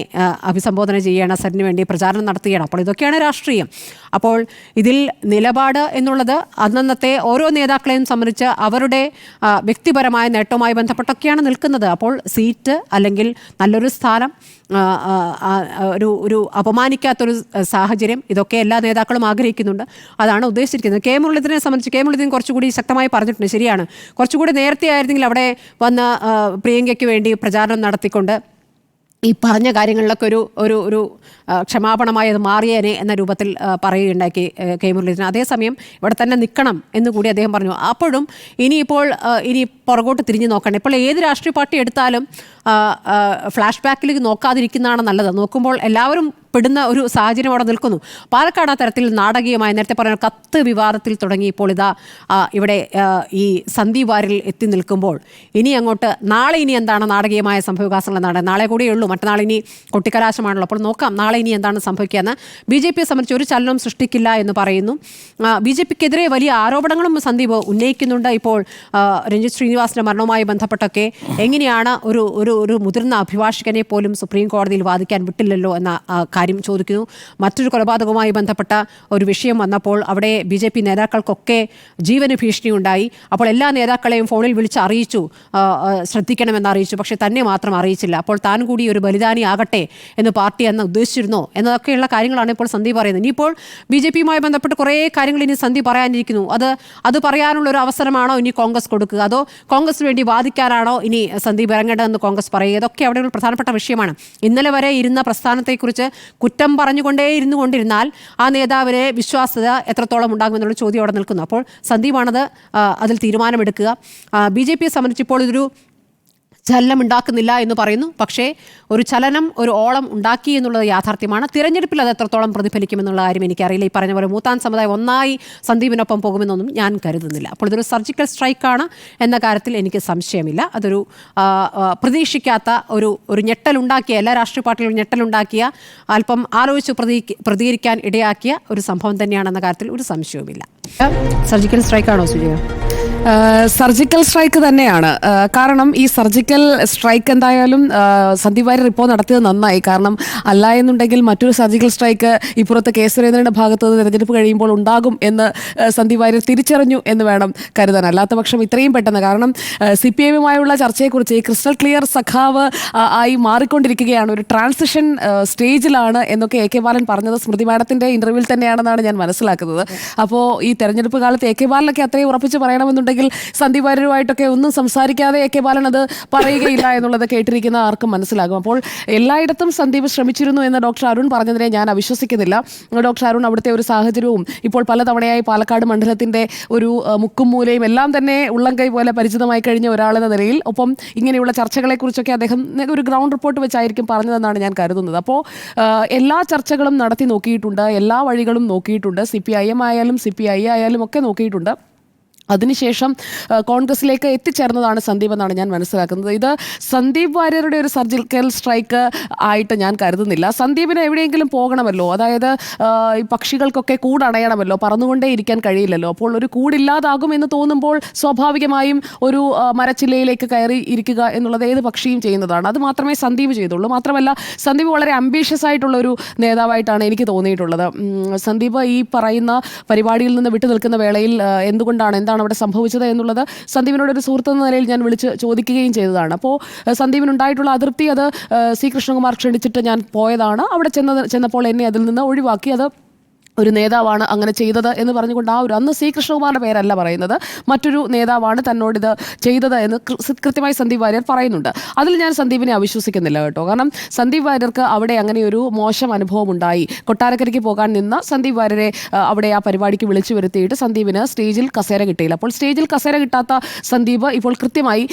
B: അഭിസംബോധന ചെയ്യുകയാണ്, സരിന് വേണ്ടി പ്രചാരണം നടത്തുകയാണ്. അപ്പോൾ ഇതൊക്കെയാണ് രാഷ്ട്രീയം. അപ്പോൾ ഇതിൽ നിലപാട് എന്നുള്ളത് അന്നന്നത്തെ ഓരോ നേതാക്കളെയും സംബന്ധിച്ച് അവരുടെ വ്യക്തിപരമായ നേട്ടവുമായി ബന്ധപ്പെട്ടൊക്കെയാണ് നിൽക്കുന്നത്. അപ്പോൾ സീറ്റ് അല്ലെങ്കിൽ നല്ലൊരു സ്ഥാനം, ഒരു അപമാനിക്കാത്തൊരു സാഹചര്യം, ഇതൊക്കെ എല്ലാ നേതാക്കളും ആഗ്രഹിക്കുന്നുണ്ട്. അതാണ് ഉദ്ദേശിച്ചിരിക്കുന്നത്. കെ മുരളീധരനെ സംബന്ധിച്ച് കെ മുരളീധരൻ കുറച്ചുകൂടി ശക്തമായി പറഞ്ഞിട്ടുണ്ട്. ശരിയാണ്, കുറച്ചുകൂടി നേരത്തെ ആയിരുന്നെങ്കിൽ അവിടെ വന്ന് പ്രിയങ്കയ്ക്ക് വേണ്ടി പ്രചാരണം നടത്തിക്കൊണ്ട് ഈ പറഞ്ഞ കാര്യങ്ങളിലൊക്കെ ഒരു ക്ഷമാപണമായി അത് മാറിയേനെ എന്ന രൂപത്തിൽ പറയുകയുണ്ടാക്കി കെ മുരളീധരൻ. അതേസമയം ഇവിടെ തന്നെ നിൽക്കണം എന്നുകൂടി അദ്ദേഹം പറഞ്ഞു. അപ്പോഴും ഇനി പുറകോട്ട് തിരിഞ്ഞു നോക്കണം. ഇപ്പോൾ ഏത് രാഷ്ട്രീയ പാർട്ടി എടുത്താലും ഫ്ലാഷ് ബാക്കിലേക്ക് നോക്കാതിരിക്കുന്നതാണ് നല്ലത്. നോക്കുമ്പോൾ എല്ലാവരും പെടുന്ന ഒരു സാഹചര്യം അവിടെ നിൽക്കുന്നു. പാലക്കാട് ആ തരത്തിൽ നാടകീയമായി നേരത്തെ പറഞ്ഞ കത്ത് വിവാദത്തിൽ തുടങ്ങി ഇപ്പോൾ ഇവിടെ ഈ സന്ദീപ് വാര്യരിൽ എത്തി നിൽക്കുമ്പോൾ നാളെ എന്താണ് നാടകീയമായ സംഭവവികാസങ്ങൾ എന്നാണ്. നാളെ കൂടിയേ ഉള്ളൂ, മറ്റന്നാൾ ഇനി കൊട്ടിക്കലാശമാണല്ലോ. അപ്പോൾ നോക്കാം നാളെ ഇനി എന്താണ് സംഭവിക്കുകയെന്ന്. BJP സംബന്ധിച്ച് ഒരു ചലനവും സൃഷ്ടിക്കില്ല എന്ന് പറയുന്നു. BJPക്കെതിരെ വലിയ ആരോപണങ്ങളും സന്ദീപ് ഉന്നയിക്കുന്നുണ്ട്. ഇപ്പോൾ രഞ്ജിത്ത് ശ്രീനിവാസിന്റെ മരണവുമായി ബന്ധപ്പെട്ടൊക്കെ എങ്ങനെയാണ് ഒരു മുതിർന്ന അഭിഭാഷകനെ പോലും സുപ്രീം കോടതിയിൽ വാദിക്കാൻ വിട്ടില്ലല്ലോ എന്ന കാര്യം ചോദിക്കുന്നു. മറ്റൊരു കൊലപാതകവുമായി ബന്ധപ്പെട്ട ഒരു വിഷയം വന്നപ്പോൾ അവിടെ BJP നേതാക്കൾക്കൊക്കെ ജീവന് ഭീഷണിയുണ്ടായി. അപ്പോൾ എല്ലാ നേതാക്കളെയും ഫോണിൽ വിളിച്ച് അറിയിച്ചു, ശ്രദ്ധിക്കണമെന്ന് അറിയിച്ചു. പക്ഷേ തന്നെ മാത്രം അറിയിച്ചില്ല. അപ്പോൾ താൻ കൂടി ഒരു ബലിദാനിയാകട്ടെ എന്ന് പാർട്ടി അന്ന് ഉദ്ദേശിച്ചിരുന്നോ എന്നതൊക്കെയുള്ള കാര്യങ്ങളാണ് ഇപ്പോൾ സന്ദീപ് പറയുന്നത്. ഇനിയിപ്പോൾ BJPയുമായി ബന്ധപ്പെട്ട് കുറേ കാര്യങ്ങൾ ഇനി സന്ദീപ് പറയാനിരിക്കുന്നു. അത് പറയാനുള്ള ഒരു അവസരമാണോ ഇനി കോൺഗ്രസ് കൊടുക്കുക, അതോ കോൺഗ്രസിന് വേണ്ടി വാദിക്കാനാണോ ഇനി സന്ദീപ് ഇറങ്ങേണ്ടതെന്ന് കോൺഗ്രസ് പറയുക? ഇതൊക്കെ അവിടെ ഒരു പ്രധാനപ്പെട്ട വിഷയമാണ്. ഇന്നലെ വരെ ഇരുന്ന പ്രസ്ഥാനത്തെക്കുറിച്ച് കുറ്റം പറഞ്ഞുകൊണ്ടിരുന്നാൽ ആ നേതാവിനെ വിശ്വാസ്യത എത്രത്തോളം ഉണ്ടാകുമെന്നുള്ള ചോദ്യം അവിടെ നിൽക്കുന്നു. അപ്പോൾ സന്ദീപാണത് അതിൽ തീരുമാനമെടുക്കുക. BJPയെ സംബന്ധിച്ച് ഇപ്പോൾ ഇതൊരു ചലനം ഉണ്ടാക്കുന്നില്ല എന്ന് പറയുന്നു. പക്ഷേ ഒരു ചലനം, ഒരു ഓളം ഉണ്ടാക്കി എന്നുള്ളത് യാഥാർത്ഥ്യമാണ്. തിരഞ്ഞെടുപ്പിൽ അത് എത്രത്തോളം പ്രതിഫലിക്കുമെന്നുള്ള കാര്യം എനിക്കറിയില്ല. ഈ പറഞ്ഞ പോലെ മൂത്താൻ സമുദായം ഒന്നായി സന്ദീപിനൊപ്പം പോകുമെന്നൊന്നും ഞാൻ കരുതുന്നില്ല. അപ്പോൾ ഇതൊരു സർജിക്കൽ സ്ട്രൈക്കാണ് എന്ന കാര്യത്തിൽ എനിക്ക് സംശയമില്ല. അതൊരു പ്രതീക്ഷിക്കാത്ത ഒരു ഞെട്ടലുണ്ടാക്കിയ, എല്ലാ രാഷ്ട്രീയ പാർട്ടികളും ഞെട്ടലുണ്ടാക്കിയ, അല്പം ആലോചിച്ച് പ്രതികരിക്കാൻ ഇടയാക്കിയ ഒരു സംഭവം തന്നെയാണെന്ന കാര്യത്തിൽ ഒരു സംശയവുമില്ല. സർജിക്കൽ സ്ട്രൈക്കാണോ സുജയ?
A: സർജിക്കൽ സ്ട്രൈക്ക് തന്നെയാണ്. കാരണം ഈ സർജിക്കൽ സ്ട്രൈക്ക് എന്തായാലും സന്ദീപ് വാര്യർ ഇപ്പോൾ നടത്തിയത് നന്നായി. കാരണം അല്ല എന്നുണ്ടെങ്കിൽ മറ്റൊരു സർജിക്കൽ സ്ട്രൈക്ക് ഇപ്പുറത്ത് കെ സുരേന്ദ്രൻ്റെ ഭാഗത്ത് നിന്ന് തെരഞ്ഞെടുപ്പ് കഴിയുമ്പോൾ ഉണ്ടാകും എന്ന് സന്ദീപ് വാര്യർ തിരിച്ചറിഞ്ഞു എന്ന് വേണം കരുതാൻ. അല്ലാത്ത പക്ഷം ഇത്രയും പെട്ടെന്ന്, കാരണം CPIയുമായുള്ള ചർച്ചയെക്കുറിച്ച് ഈ ക്രിസ്റ്റൽ ക്ലിയർ സഖാവ് ആയി മാറിക്കൊണ്ടിരിക്കുകയാണ്, ഒരു ട്രാൻസിഷൻ സ്റ്റേജിലാണ് എന്നൊക്കെ AK ബാലൻ പറഞ്ഞത് സ്മൃതി മാഡത്തിൻ്റെ ഇൻ്റർവ്യൂവിൽ തന്നെയാണെന്നാണ് ഞാൻ മനസ്സിലാക്കുന്നത്. അപ്പോൾ ഈ തെരഞ്ഞെടുപ്പ് കാലത്ത് AK ബാലനൊക്കെ അത്രയും ഉറപ്പിച്ച് പറയണമെന്നുണ്ടെങ്കിൽ സന്ദീപ് വാര്യരുമായിട്ടൊക്കെ ഒന്നും സംസാരിക്കാതെ AK ബാലൻ അത് പറയുകയില്ല എന്നുള്ളത് കേട്ടിരിക്കുന്ന ആർക്കും മനസ്സിലാകും. അപ്പോൾ എല്ലായിടത്തും സന്ദീപ് ശ്രമിച്ചിരുന്നു എന്ന് ഡോക്ടർ അരുൺ പറഞ്ഞതിനെ ഞാൻ അവിശ്വസിക്കുന്നില്ല. ഡോക്ടർ അരുൺ അവിടുത്തെ ഒരു സാഹചര്യവും ഇപ്പോൾ പലതവണയായി പാലക്കാട് മണ്ഡലത്തിൻ്റെ ഒരു മുക്കും മൂലയും എല്ലാം തന്നെ ഉള്ളംകൈ പോലെ പരിചിതമായി കഴിഞ്ഞ ഒരാളെന്ന നിലയിൽ, ഒപ്പം ഇങ്ങനെയുള്ള ചർച്ചകളെക്കുറിച്ചൊക്കെ അദ്ദേഹം ഒരു ഗ്രൗണ്ട് റിപ്പോർട്ട് വെച്ചായിരിക്കും പറഞ്ഞതെന്നാണ് ഞാൻ കരുതുന്നത്. അപ്പോൾ എല്ലാ ചർച്ചകളും നടത്തി നോക്കിയിട്ടുണ്ട്, എല്ലാ വഴികളും നോക്കിയിട്ടുണ്ട്. CPIM ആയാലും CPI ആയാലും ഒക്കെ നോക്കിയിട്ടുണ്ട്. അതിനുശേഷം കോൺഗ്രസിലേക്ക് എത്തിച്ചേർന്നതാണ് സന്ദീപ് എന്നാണ് ഞാൻ മനസ്സിലാക്കുന്നത്. ഇത് സന്ദീപ് വാര്യരുടെ ഒരു സർജിക്കൽ സ്ട്രൈക്ക് ആയിട്ട് ഞാൻ കരുതുന്നില്ല. സന്ദീപിന് എവിടെയെങ്കിലും പോകണമല്ലോ, അതായത് ഈ പക്ഷികൾക്കൊക്കെ കൂടണയണമല്ലോ, പറന്നുകൊണ്ടേ ഇരിക്കാൻ കഴിയില്ലല്ലോ. അപ്പോൾ ഒരു കൂടില്ലാതാകും എന്ന് തോന്നുമ്പോൾ സ്വാഭാവികമായും ഒരു മരച്ചില്ലയിലേക്ക് കയറി ഇരിക്കുക എന്നുള്ളത് ഏത് പക്ഷിയും ചെയ്യുന്നതാണ്. അത് മാത്രമേ സന്ദീപ് ചെയ്തുള്ളൂ. മാത്രമല്ല സന്ദീപ് വളരെ അംബീഷ്യസ് ആയിട്ടുള്ള ഒരു നേതാവായിട്ടാണ് എനിക്ക് തോന്നിയിട്ടുള്ളത്. സന്ദീപ് ഈ പറയുന്ന പരിപാടിയിൽ നിന്ന് വിട്ടു നിൽക്കുന്ന വേളയിൽ എന്താണ് അവിടെ സംഭവിച്ചത് എന്നുള്ളത് സന്ദീപിനോട് ഒരു സുഹൃത്ത് എന്ന നിലയിൽ ഞാൻ വിളിച്ച് ചോദിക്കുകയും ചെയ്തതാണ്. അപ്പോൾ സന്ദീപിനുണ്ടായിട്ടുള്ള അതൃപ്തി, അത് സി കൃഷ്ണകുമാർ ക്ഷണിച്ചിട്ട് ഞാൻ പോയതാണ്, അവിടെ ചെന്നപ്പോൾ എന്നെ അതിൽ നിന്ന് ഒഴിവാക്കി, അത് ഒരു നേതാവാണ് അങ്ങനെ ചെയ്തത് എന്ന് പറഞ്ഞുകൊണ്ട് അന്ന് സി കൃഷ്ണകുമാറിൻ്റെ പേരല്ല പറയുന്നത്, മറ്റൊരു നേതാവാണ് തന്നോടിത് ചെയ്തത് എന്ന് കൃത്യമായി സന്ദീപ് വാര്യർ പറയുന്നുണ്ട്. അതിൽ ഞാൻ സന്ദീപിനെ അവിശ്വസിക്കുന്നില്ല കേട്ടോ. കാരണം സന്ദീപ് വാര്യർക്ക് അവിടെ അങ്ങനെ ഒരു മോശം അനുഭവം ഉണ്ടായി. കൊട്ടാരക്കരയ്ക്ക് പോകാൻ നിന്ന സന്ദീപ് വാര്യരെ അവിടെ ആ പരിപാടിക്ക് വിളിച്ചു വരുത്തിയിട്ട് സന്ദീപിന് സ്റ്റേജിൽ കസേര കിട്ടിയില്ല. അപ്പോൾ സ്റ്റേജിൽ കസേര കിട്ടാത്ത സന്ദീപ് ഇപ്പോൾ കൃത്യമായി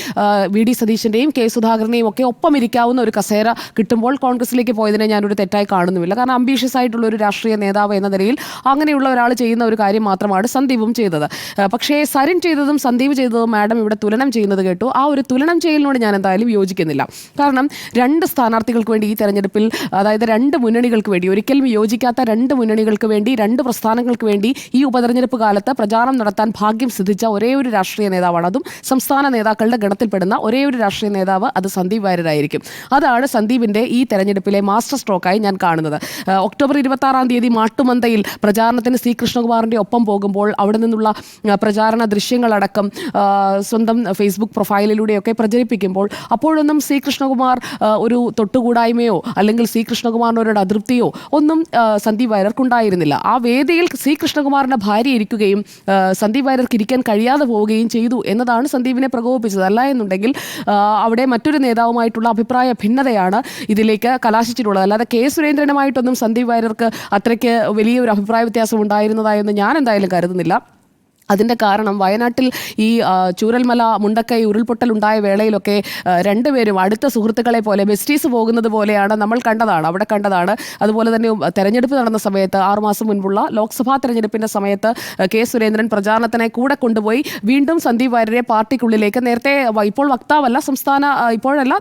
A: വി ഡി സതീശൻ്റെയും കെ സുധാകരനെയും ഒക്കെ ഒപ്പം ഇരിക്കാവുന്ന ഒരു കസേര കിട്ടുമ്പോൾ കോൺഗ്രസിലേക്ക് പോയതിനെ ഞാനൊരു തെറ്റായി കാണുന്നുമില്ല. കാരണം അംബീഷ്യസ് ആയിട്ടുള്ള ഒരു രാഷ്ട്രീയ നേതാവ് എന്ന നിലയിൽ അങ്ങനെയുള്ള ഒരാൾ ചെയ്യുന്ന ഒരു കാര്യം മാത്രമാണ് സന്ദീപും ചെയ്തത്. പക്ഷേ സരിൻ ചെയ്തതും സന്ദീപ് ചെയ്തതും മാഡം ഇവിടെ തുലനം ചെയ്യുന്നത് കേട്ടു. ആ ഒരു തുലനം ചെയ്യലിനോട് ഞാൻ എന്തായാലും യോജിക്കുന്നില്ല. കാരണം രണ്ട് സ്ഥാനാർത്ഥികൾക്ക് വേണ്ടി ഈ തെരഞ്ഞെടുപ്പിൽ, അതായത് രണ്ട് മുന്നണികൾക്ക് വേണ്ടി, ഒരിക്കലും യോജിക്കാത്ത രണ്ട് മുന്നണികൾക്ക് വേണ്ടി, രണ്ട് പ്രസ്ഥാനങ്ങൾക്ക് വേണ്ടി ഈ ഉപതെരഞ്ഞെടുപ്പ് കാലത്ത് പ്രചാരണം നടത്താൻ ഭാഗ്യം സിദ്ധിച്ച ഒരേ ഒരു രാഷ്ട്രീയ നേതാവാണ്. അതും സംസ്ഥാന നേതാക്കളുടെ ഗണത്തിൽപ്പെടുന്ന ഒരേ ഒരു രാഷ്ട്രീയ നേതാവ്, അത് സന്ദീപ് വാര്യരായിരിക്കും. അതാണ് സന്ദീപിൻ്റെ ഈ തെരഞ്ഞെടുപ്പിലെ മാസ്റ്റർ സ്ട്രോക്കായി ഞാൻ കാണുന്നത്. ഒക്ടോബർ 26 മാട്ടുമന്തയിൽ പ്രചാരണത്തിന് സി കൃഷ്ണകുമാറിൻ്റെ ഒപ്പം പോകുമ്പോൾ അവിടെ നിന്നുള്ള പ്രചാരണ ദൃശ്യങ്ങളടക്കം സ്വന്തം ഫേസ്ബുക്ക് പ്രൊഫൈലിലൂടെയൊക്കെ പ്രചരിപ്പിക്കുമ്പോൾ അപ്പോഴൊന്നും സി കൃഷ്ണകുമാർ ഒരു തൊട്ടുകൂടായ്മയോ അല്ലെങ്കിൽ സി കൃഷ്ണകുമാറിനോട് അതൃപ്തിയോ ഒന്നും സന്ദീപ് വാര്യർക്കുണ്ടായിരുന്നില്ല. ആ വേദിയിൽ സി കൃഷ്ണകുമാറിൻ്റെ ഭാര്യ ഇരിക്കുകയും സന്ദീപ് വാര്യർക്ക് ഇരിക്കാൻ കഴിയാതെ പോവുകയും ചെയ്തു എന്നതാണ് സന്ദീപിനെ പ്രകോപിപ്പിച്ചത്. അല്ല എന്നുണ്ടെങ്കിൽ അവിടെ മറ്റൊരു നേതാവുമായിട്ടുള്ള അഭിപ്രായ ഭിന്നതയാണ് ഇതിലേക്ക് കലാശിച്ചിട്ടുള്ളത്. അല്ലാതെ കെ സുരേന്ദ്രനുമായിട്ടൊന്നും സന്ദീപ് വാര്യർക്ക് അത്രയ്ക്ക് വലിയൊരു അഭിപ്രായ വ്യത്യാസം ഉണ്ടായിരുന്നതായെന്ന് ഞാൻ എന്തായാലും കരുതുന്നില്ല. അതിൻ്റെ കാരണം വയനാട്ടിൽ ഈ ചൂരൽമല മുണ്ടക്കൈ ഉരുൾപൊട്ടൽ ഉണ്ടായ വേളയിലൊക്കെ രണ്ടുപേരും അടുത്ത സുഹൃത്തുക്കളെ പോലെ ബെസ്റ്റീസ് പോകുന്നത് പോലെയാണ് നമ്മൾ കണ്ടതാണ്, അവിടെ കണ്ടതാണ്. അതുപോലെ തന്നെ തെരഞ്ഞെടുപ്പ് നടന്ന സമയത്ത് 6 മാസം മുൻപുള്ള ലോക്സഭാ തെരഞ്ഞെടുപ്പിൻ്റെ സമയത്ത് കെ സുരേന്ദ്രൻ പ്രചാരണത്തിനെ കൂടെ കൊണ്ടുപോയി വീണ്ടും സന്ദീപ് വാര്യരെ പാർട്ടിക്കുള്ളിലേക്ക്, നേരത്തെ ഇപ്പോൾ വക്താവല്ല,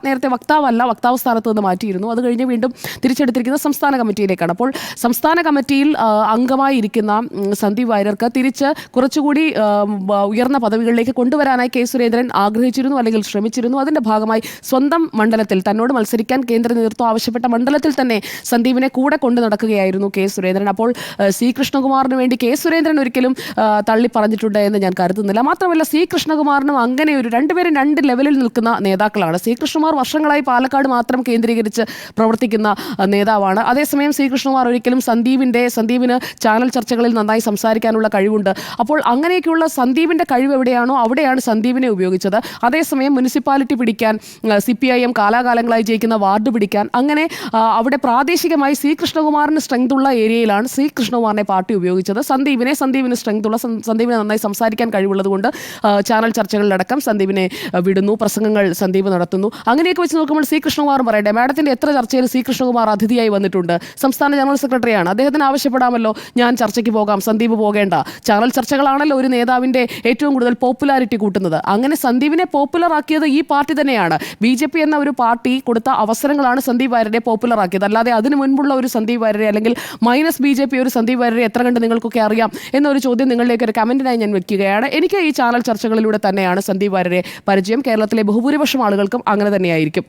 A: നേരത്തെ വക്താവ് സ്ഥാനത്ത് നിന്ന് മാറ്റിയിരുന്നു. അത് കഴിഞ്ഞ് വീണ്ടും തിരിച്ചെടുത്തിരിക്കുന്ന സംസ്ഥാന കമ്മിറ്റിയിലേക്കാണ്. അപ്പോൾ സംസ്ഥാന കമ്മിറ്റിയിൽ അംഗമായിരിക്കുന്ന സന്ദീപ് വാര്യർക്ക് തിരിച്ച് കുറച്ചുകൂടി ഉയർന്ന പദവികളിലേക്ക് കൊണ്ടുവരാനായി കെ സുരേന്ദ്രൻ ആഗ്രഹിച്ചിരുന്നു, അല്ലെങ്കിൽ ശ്രമിച്ചിരുന്നു. അതിൻ്റെ ഭാഗമായി സ്വന്തം മണ്ഡലത്തിൽ തന്നോട് മത്സരിക്കാൻ കേന്ദ്ര നേതൃത്വം ആവശ്യപ്പെട്ട മണ്ഡലത്തിൽ തന്നെ സന്ദീപിനെ കൂടെ കൊണ്ടു നടക്കുകയായിരുന്നു കെ സുരേന്ദ്രൻ. അപ്പോൾ സി കൃഷ്ണകുമാറിന് വേണ്ടി കെ സുരേന്ദ്രൻ ഒരിക്കലും തള്ളി പറഞ്ഞിട്ടുണ്ട് എന്ന് ഞാൻ കരുതുന്നില്ല. മാത്രമല്ല സി കൃഷ്ണകുമാറിനും അങ്ങനെ ഒരു രണ്ടുപേരും രണ്ട് ലെവലിൽ നിൽക്കുന്ന നേതാക്കളാണ്. സി കൃഷ്ണകുമാർ വർഷങ്ങളായി പാലക്കാട് മാത്രം കേന്ദ്രീകരിച്ച് പ്രവർത്തിക്കുന്ന നേതാവാണ്. അതേസമയം സി കൃഷ്ണകുമാർ ഒരിക്കലും സന്ദീപിന് ചാനൽ ചർച്ചകളിൽ നന്നായി സംസാരിക്കാനുള്ള കഴിവുണ്ട്. അപ്പോൾ അങ്ങനെയൊക്കെയുള്ള സന്ദീപിൻ്റെ കഴിവ് എവിടെയാണോ അവിടെയാണ് സന്ദീപിനെ ഉപയോഗിച്ചത്. അതേസമയം മുനിസിപ്പാലിറ്റി പിടിക്കാൻ, CPIM കാലാകാലങ്ങളായി ജയിക്കുന്ന വാർഡ് പിടിക്കാൻ, അങ്ങനെ അവിടെ പ്രാദേശികമായി സി കൃഷ്ണകുമാറിന് സ്ട്രെങ്ത് ഉള്ള ഏരിയയിലാണ് സി കൃഷ്ണകുമാറിനെ പാർട്ടി ഉപയോഗിച്ചത്. സന്ദീപിന് സ്ട്രെങ്ത് ഉള്ള, സന്ദീപിനെ നന്നായി സംസാരിക്കാൻ കഴിവുള്ളത് കൊണ്ട് ചാനൽ ചർച്ചകളിലടക്കം സന്ദീപിനെ വിടുന്നു, പ്രസംഗങ്ങൾ സന്ദീപ് നടത്തുന്നു. അങ്ങനെയൊക്കെ വെച്ച് നോക്കുമ്പോൾ സി കൃഷ്ണകുമാർ പറയട്ടെ, മാഡത്തിൻ്റെ എത്ര ചർച്ചയിൽ സി കൃഷ്ണകുമാർ അതിഥിയായി വന്നിട്ടുണ്ട്? സംസ്ഥാന ജനറൽ സെക്രട്ടറിയാണ്, അദ്ദേഹത്തിന് ആവശ്യപ്പെടാമല്ലോ, ഞാൻ ചർച്ചയ്ക്ക് പോകാം, സന്ദീപ് പോകേണ്ട. ചാനൽ ചർച്ചകളാണല്ലോ ഒരു നേതാവിൻ്റെ ഏറ്റവും കൂടുതൽ പോപ്പുലാരിറ്റി കൂട്ടുന്നത്. അങ്ങനെ സന്ദീപിനെ പോപ്പുലർ ആക്കിയത് ഈ പാർട്ടി തന്നെയാണ്. BJP എന്ന ഒരു പാർട്ടി കൊടുത്ത അവസരങ്ങളാണ് സന്ദീപ് വാര്യരെ പോപ്പുലർ ആക്കിയത്. അല്ലാതെ അതിനു മുൻപുള്ള ഒരു സന്ദീപ് വാര്യരെ, അല്ലെങ്കിൽ -BJP ഒരു സന്ദീപ് വാര്യരെ എത്ര കണ്ട് നിങ്ങൾക്കൊക്കെ അറിയാം എന്നൊരു ചോദ്യം നിങ്ങളിലേക്ക് ഒരു കമൻറ്റിനായി ഞാൻ വെക്കുകയാണ്. എനിക്ക് ഈ ചാനൽ ചർച്ചകളിലൂടെ തന്നെയാണ് സന്ദീപ് വാര്യരെ പരിചയം. കേരളത്തിലെ ബഹുഭൂരിപക്ഷം ആളുകൾക്കും അങ്ങനെ തന്നെയായിരിക്കും.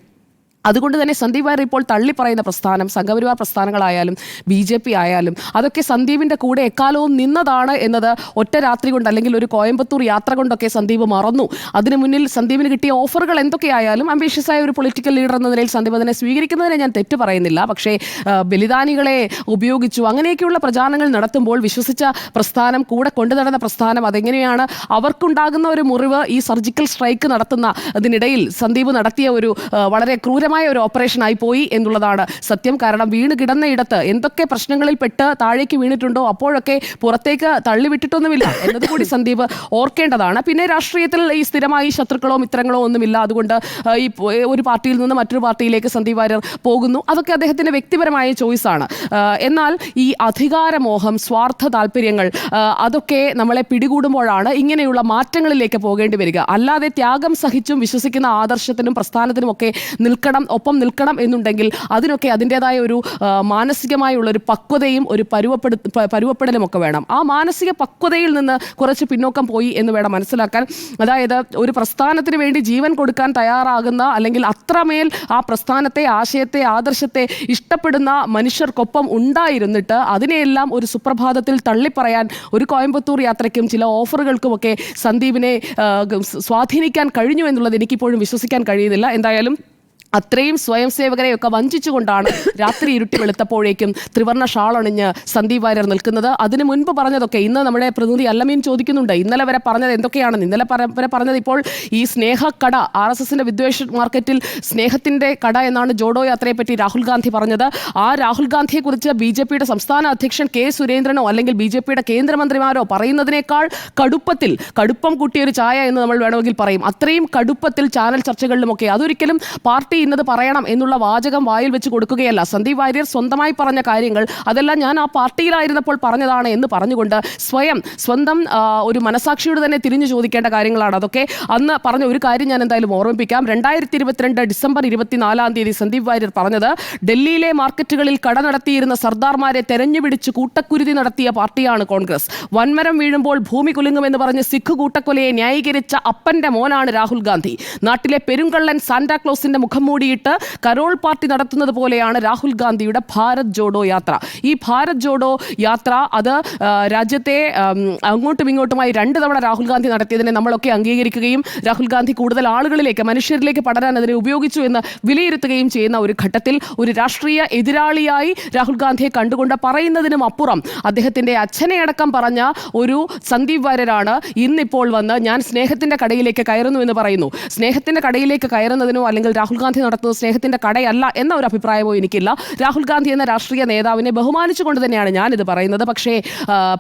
A: അതുകൊണ്ട് തന്നെ സന്ദീപ് വാര്യർ ഇപ്പോൾ തള്ളിപ്പറയുന്ന പ്രസ്ഥാനം, സംഘപരിവാർ പ്രസ്ഥാനങ്ങളായാലും BJP ആയാലും അതൊക്കെ സന്ദീപിൻ്റെ കൂടെ എക്കാലവും നിന്നതാണ് എന്നത് ഒറ്റ രാത്രി കൊണ്ട്, അല്ലെങ്കിൽ ഒരു കോയമ്പത്തൂർ യാത്ര കൊണ്ടൊക്കെ സന്ദീപ് മറന്നു. അതിനു മുന്നിൽ സന്ദീപിന് കിട്ടിയ ഓഫറുകൾ എന്തൊക്കെയായാലും അംബീഷ്യസ് ആയ ഒരു പൊളിറ്റിക്കൽ ലീഡർ എന്ന നിലയിൽ സന്ദീപ് അതിനെ സ്വീകരിക്കുന്നതിനെ ഞാൻ തെറ്റ് പറയുന്നില്ല. പക്ഷേ ബലിദാനികളെ ഉപയോഗിച്ചു അങ്ങനെയൊക്കെയുള്ള പ്രചാരണങ്ങൾ നടത്തുമ്പോൾ വിശ്വസിച്ച പ്രസ്ഥാനം, കൂടെ കൊണ്ടു നടന്ന പ്രസ്ഥാനം, അതെങ്ങനെയാണ് അവർക്കുണ്ടാകുന്ന ഒരു മുറിവ് ഈ സർജിക്കൽ സ്ട്രൈക്ക് നടത്തുന്ന അതിനിടയിൽ സന്ദീപ് നടത്തിയ ഒരു വളരെ ക്രൂരമായ വിജയകരമായ ഒരു ഓപ്പറേഷനായി പോയി എന്നുള്ളതാണ് സത്യം. കാരണം വീണ് കിടന്നയിടത്ത് എന്തൊക്കെ പ്രശ്നങ്ങളിൽ പെട്ട് താഴേക്ക് വീണിട്ടുണ്ടോ അപ്പോഴൊക്കെ പുറത്തേക്ക് തള്ളിവിട്ടിട്ടൊന്നുമില്ല എന്നതുകൂടി സന്ദീപ് ഓർക്കേണ്ടതാണ്. പിന്നെ രാഷ്ട്രീയത്തിൽ ഈ സ്ഥിരമായി ശത്രുക്കളോ മിത്രങ്ങളോ ഒന്നുമില്ല. അതുകൊണ്ട് ഈ ഒരു പാർട്ടിയിൽ നിന്ന് മറ്റൊരു പാർട്ടിയിലേക്ക് സന്ദീപ് വാര്യർ പോകുന്നു, അതൊക്കെ അദ്ദേഹത്തിന്റെ വ്യക്തിപരമായ ചോയ്സാണ്. എന്നാൽ ഈ അധികാരമോഹം, സ്വാർത്ഥ താല്പര്യങ്ങൾ, അതൊക്കെ നമ്മളെ പിടികൂടുമ്പോഴാണ് ഇങ്ങനെയുള്ള മാറ്റങ്ങളിലേക്ക് പോകേണ്ടി വരിക. അല്ലാതെ ത്യാഗം സഹിച്ചും വിശ്വസിക്കുന്ന ആദർശത്തിനും പ്രസ്ഥാനത്തിനും ഒക്കെ ഒപ്പം നിൽക്കണം എന്നുണ്ടെങ്കിൽ അതിനൊക്കെ അതിൻ്റെതായ ഒരു മാനസികമായുള്ള ഒരു പക്വതയും ഒരു പരുവപ്പെടലും ഒക്കെ വേണം. ആ മാനസിക പക്വതയിൽ നിന്ന് കുറച്ച് പിന്നോക്കം പോയി എന്ന് വേണം മനസ്സിലാക്കാൻ. അതായത് ഒരു പ്രസ്ഥാനത്തിന് വേണ്ടി ജീവൻ കൊടുക്കാൻ തയ്യാറാകുന്ന അല്ലെങ്കിൽ അത്രമേൽ ആ പ്രസ്ഥാനത്തെ, ആശയത്തെ, ആദർശത്തെ ഇഷ്ടപ്പെടുന്ന മനുഷ്യർക്കൊപ്പം ഉണ്ടായിരുന്നിട്ട് അതിനെയെല്ലാം ഒരു സുപ്രഭാതത്തിൽ തള്ളിപ്പറയാൻ ഒരു കോയമ്പത്തൂർ യാത്രയ്ക്കും ചില ഓഫറുകൾക്കുമൊക്കെ സന്ദീപിനെ സ്വാധീനിക്കാൻ കഴിഞ്ഞു എന്നുള്ളത് എനിക്കിപ്പോഴും വിശ്വസിക്കാൻ കഴിയുന്നില്ല. എന്തായാലും അത്രയും സ്വയം സേവകരെയൊക്കെ വഞ്ചിച്ചുകൊണ്ടാണ് രാത്രി ഇരുട്ടി വെളുത്തപ്പോഴേക്കും ത്രിവർണ്ണ ഷാളണിഞ്ഞ് സന്ദീപ് വാര്യർ നിൽക്കുന്നത്. അതിന് മുൻപ് പറഞ്ഞതൊക്കെ ഇന്ന് നമ്മുടെ പ്രതിനിധി അല്ലമീൻ ചോദിക്കുന്നുണ്ട്. ഇന്നലെ വരെ പറഞ്ഞത് എന്തൊക്കെയാണെന്ന്. ഇന്നലെ വരെ പറഞ്ഞത് ഇപ്പോൾ ഈ സ്നേഹക്കട, RSSന്റെ വിദ്വേഷ മാർക്കറ്റിൽ സ്നേഹത്തിന്റെ കട എന്നാണ് ജോഡോ യാത്രയെപ്പറ്റി രാഹുൽ ഗാന്ധി പറഞ്ഞത്. ആ രാഹുൽ ഗാന്ധിയെക്കുറിച്ച് BJPയുടെ സംസ്ഥാന അധ്യക്ഷൻ K സുരേന്ദ്രനോ അല്ലെങ്കിൽ BJPയുടെ കേന്ദ്രമന്ത്രിമാരോ പറയുന്നതിനേക്കാൾ കടുപ്പം കൂട്ടിയൊരു ചായ എന്ന് നമ്മൾ വേണമെങ്കിൽ പറയും. അത്രയും കടുപ്പത്തിൽ ചാനൽ ചർച്ചകളിലുമൊക്കെ അതൊരിക്കലും പാർട്ടി ഇന്നത് പറയണം എന്നുള്ള വാചകം വായിൽ വെച്ച് കൊടുക്കുകയല്ല. സന്ദീപ് വാര്യർ സ്വന്തമായി പറഞ്ഞ കാര്യങ്ങൾ അതെല്ലാം ഞാൻ ആ പാർട്ടിയിലായിരുന്നപ്പോൾ പറഞ്ഞതാണ് എന്ന് പറഞ്ഞുകൊണ്ട് സ്വന്തം ഒരു മനസാക്ഷിയോട് തന്നെ തിരിഞ്ഞു ചോദിക്കേണ്ട കാര്യങ്ങളാണ് അതൊക്കെ. അന്ന് പറഞ്ഞ ഒരു കാര്യം ഞാൻ എന്തായാലും ഓർമ്മിപ്പിക്കാം. 2022 ഡിസംബർ 24 സന്ദീപ് വാര്യർ പറഞ്ഞത് ഡൽഹിയിലെ മാർക്കറ്റുകളിൽ കട നടത്തിയിരുന്ന സർദാർമാരെ തെരഞ്ഞുപിടിച്ച് കൂട്ടക്കുരുതി നടത്തിയ പാർട്ടിയാണ് കോൺഗ്രസ്. വൻമരം വീഴുമ്പോൾ ഭൂമി കുലുങ്ങുമെന്ന് പറഞ്ഞ് സിഖ് കൂട്ടക്കൊലയെ ന്യായീകരിച്ച അപ്പന്റെ മോനാണ് രാഹുൽ ഗാന്ധി. നാട്ടിലെ പെരുങ്കള്ളൻ സാന്റാക്ലോസിന്റെ മുഖം മൂടിയിട്ട് കരോൾ പാർട്ടി നടത്തുന്നത് പോലെയാണ് രാഹുൽ ഗാന്ധിയുടെ ഭാരത് ജോഡോ യാത്ര. ഈ ഭാരത് ജോഡോ യാത്ര അത് രാജ്യത്തെ അങ്ങോട്ടും ഇങ്ങോട്ടുമായി 2 തവണ രാഹുൽ ഗാന്ധി നടത്തിയതിനെ നമ്മളൊക്കെ അംഗീകരിക്കുകയും രാഹുൽ ഗാന്ധി കൂടുതൽ ആളുകളിലേക്ക്, മനുഷ്യരിലേക്ക് പടരാൻ അതിനെ ഉപയോഗിച്ചു എന്ന് വിലയിരുത്തുകയും ചെയ്യുന്ന ഒരു ഘട്ടത്തിൽ ഒരു രാഷ്ട്രീയ എതിരാളിയായി രാഹുൽ ഗാന്ധിയെ കണ്ടുകൊണ്ട് പറയുന്നതിനും അപ്പുറം അദ്ദേഹത്തിന്റെ അച്ഛനെ അടക്കം പറഞ്ഞ ഒരു സന്ദീപ് വാര്യരാണ് ഇന്നിപ്പോൾ വന്ന് ഞാൻ സ്നേഹത്തിന്റെ കടയിലേക്ക് കയറുന്നു എന്ന് പറയുന്നു. സ്നേഹത്തിന്റെ കടയിലേക്ക് കയറുന്നതിനോ അല്ലെങ്കിൽ രാഹുൽ ഗാന്ധി നടത്തുന്നത് സ്നേഹത്തിന്റെ കടയല്ല എന്ന ഒരു അഭിപ്രായമോ എനിക്കില്ല. രാഹുൽ ഗാന്ധി എന്ന രാഷ്ട്രീയ നേതാവിനെ ബഹുമാനിച്ചുകൊണ്ട് തന്നെയാണ് ഞാനിത് പറയുന്നത്. പക്ഷേ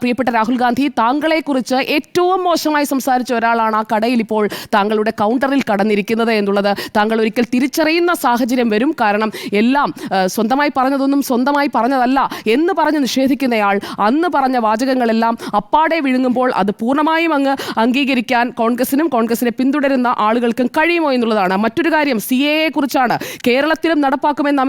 A: പ്രിയപ്പെട്ട രാഹുൽ ഗാന്ധി, താങ്കളെക്കുറിച്ച് ഏറ്റവും മോശമായി സംസാരിച്ച ഒരാളാണ് ആ കടയിൽ ഇപ്പോൾ താങ്കളുടെ കൗണ്ടറിൽ കടന്നിരിക്കുന്നത് എന്നുള്ളത് താങ്കൾ ഒരിക്കൽ തിരിച്ചറിയുന്ന സാഹചര്യം വരും. കാരണം എല്ലാം സ്വന്തമായി പറഞ്ഞതൊന്നും സ്വന്തമായി പറഞ്ഞതല്ല എന്ന് പറഞ്ഞ് നിഷേധിക്കുന്നയാൾ അന്ന് പറഞ്ഞ വാചകങ്ങളെല്ലാം അപ്പാടെ വിഴുങ്ങുമ്പോൾ അത് പൂർണ്ണമായും അങ്ങ് അംഗീകരിക്കാൻ കോൺഗ്രസിനും കോൺഗ്രസിനെ പിന്തുടരുന്ന ആളുകൾക്കും കഴിയുമോ എന്നുള്ളതാണ്. മറ്റൊരു കാര്യം CAA കുറിച്ചാണ്. കേരളത്തിലും നടപ്പാക്കുമെന്ന്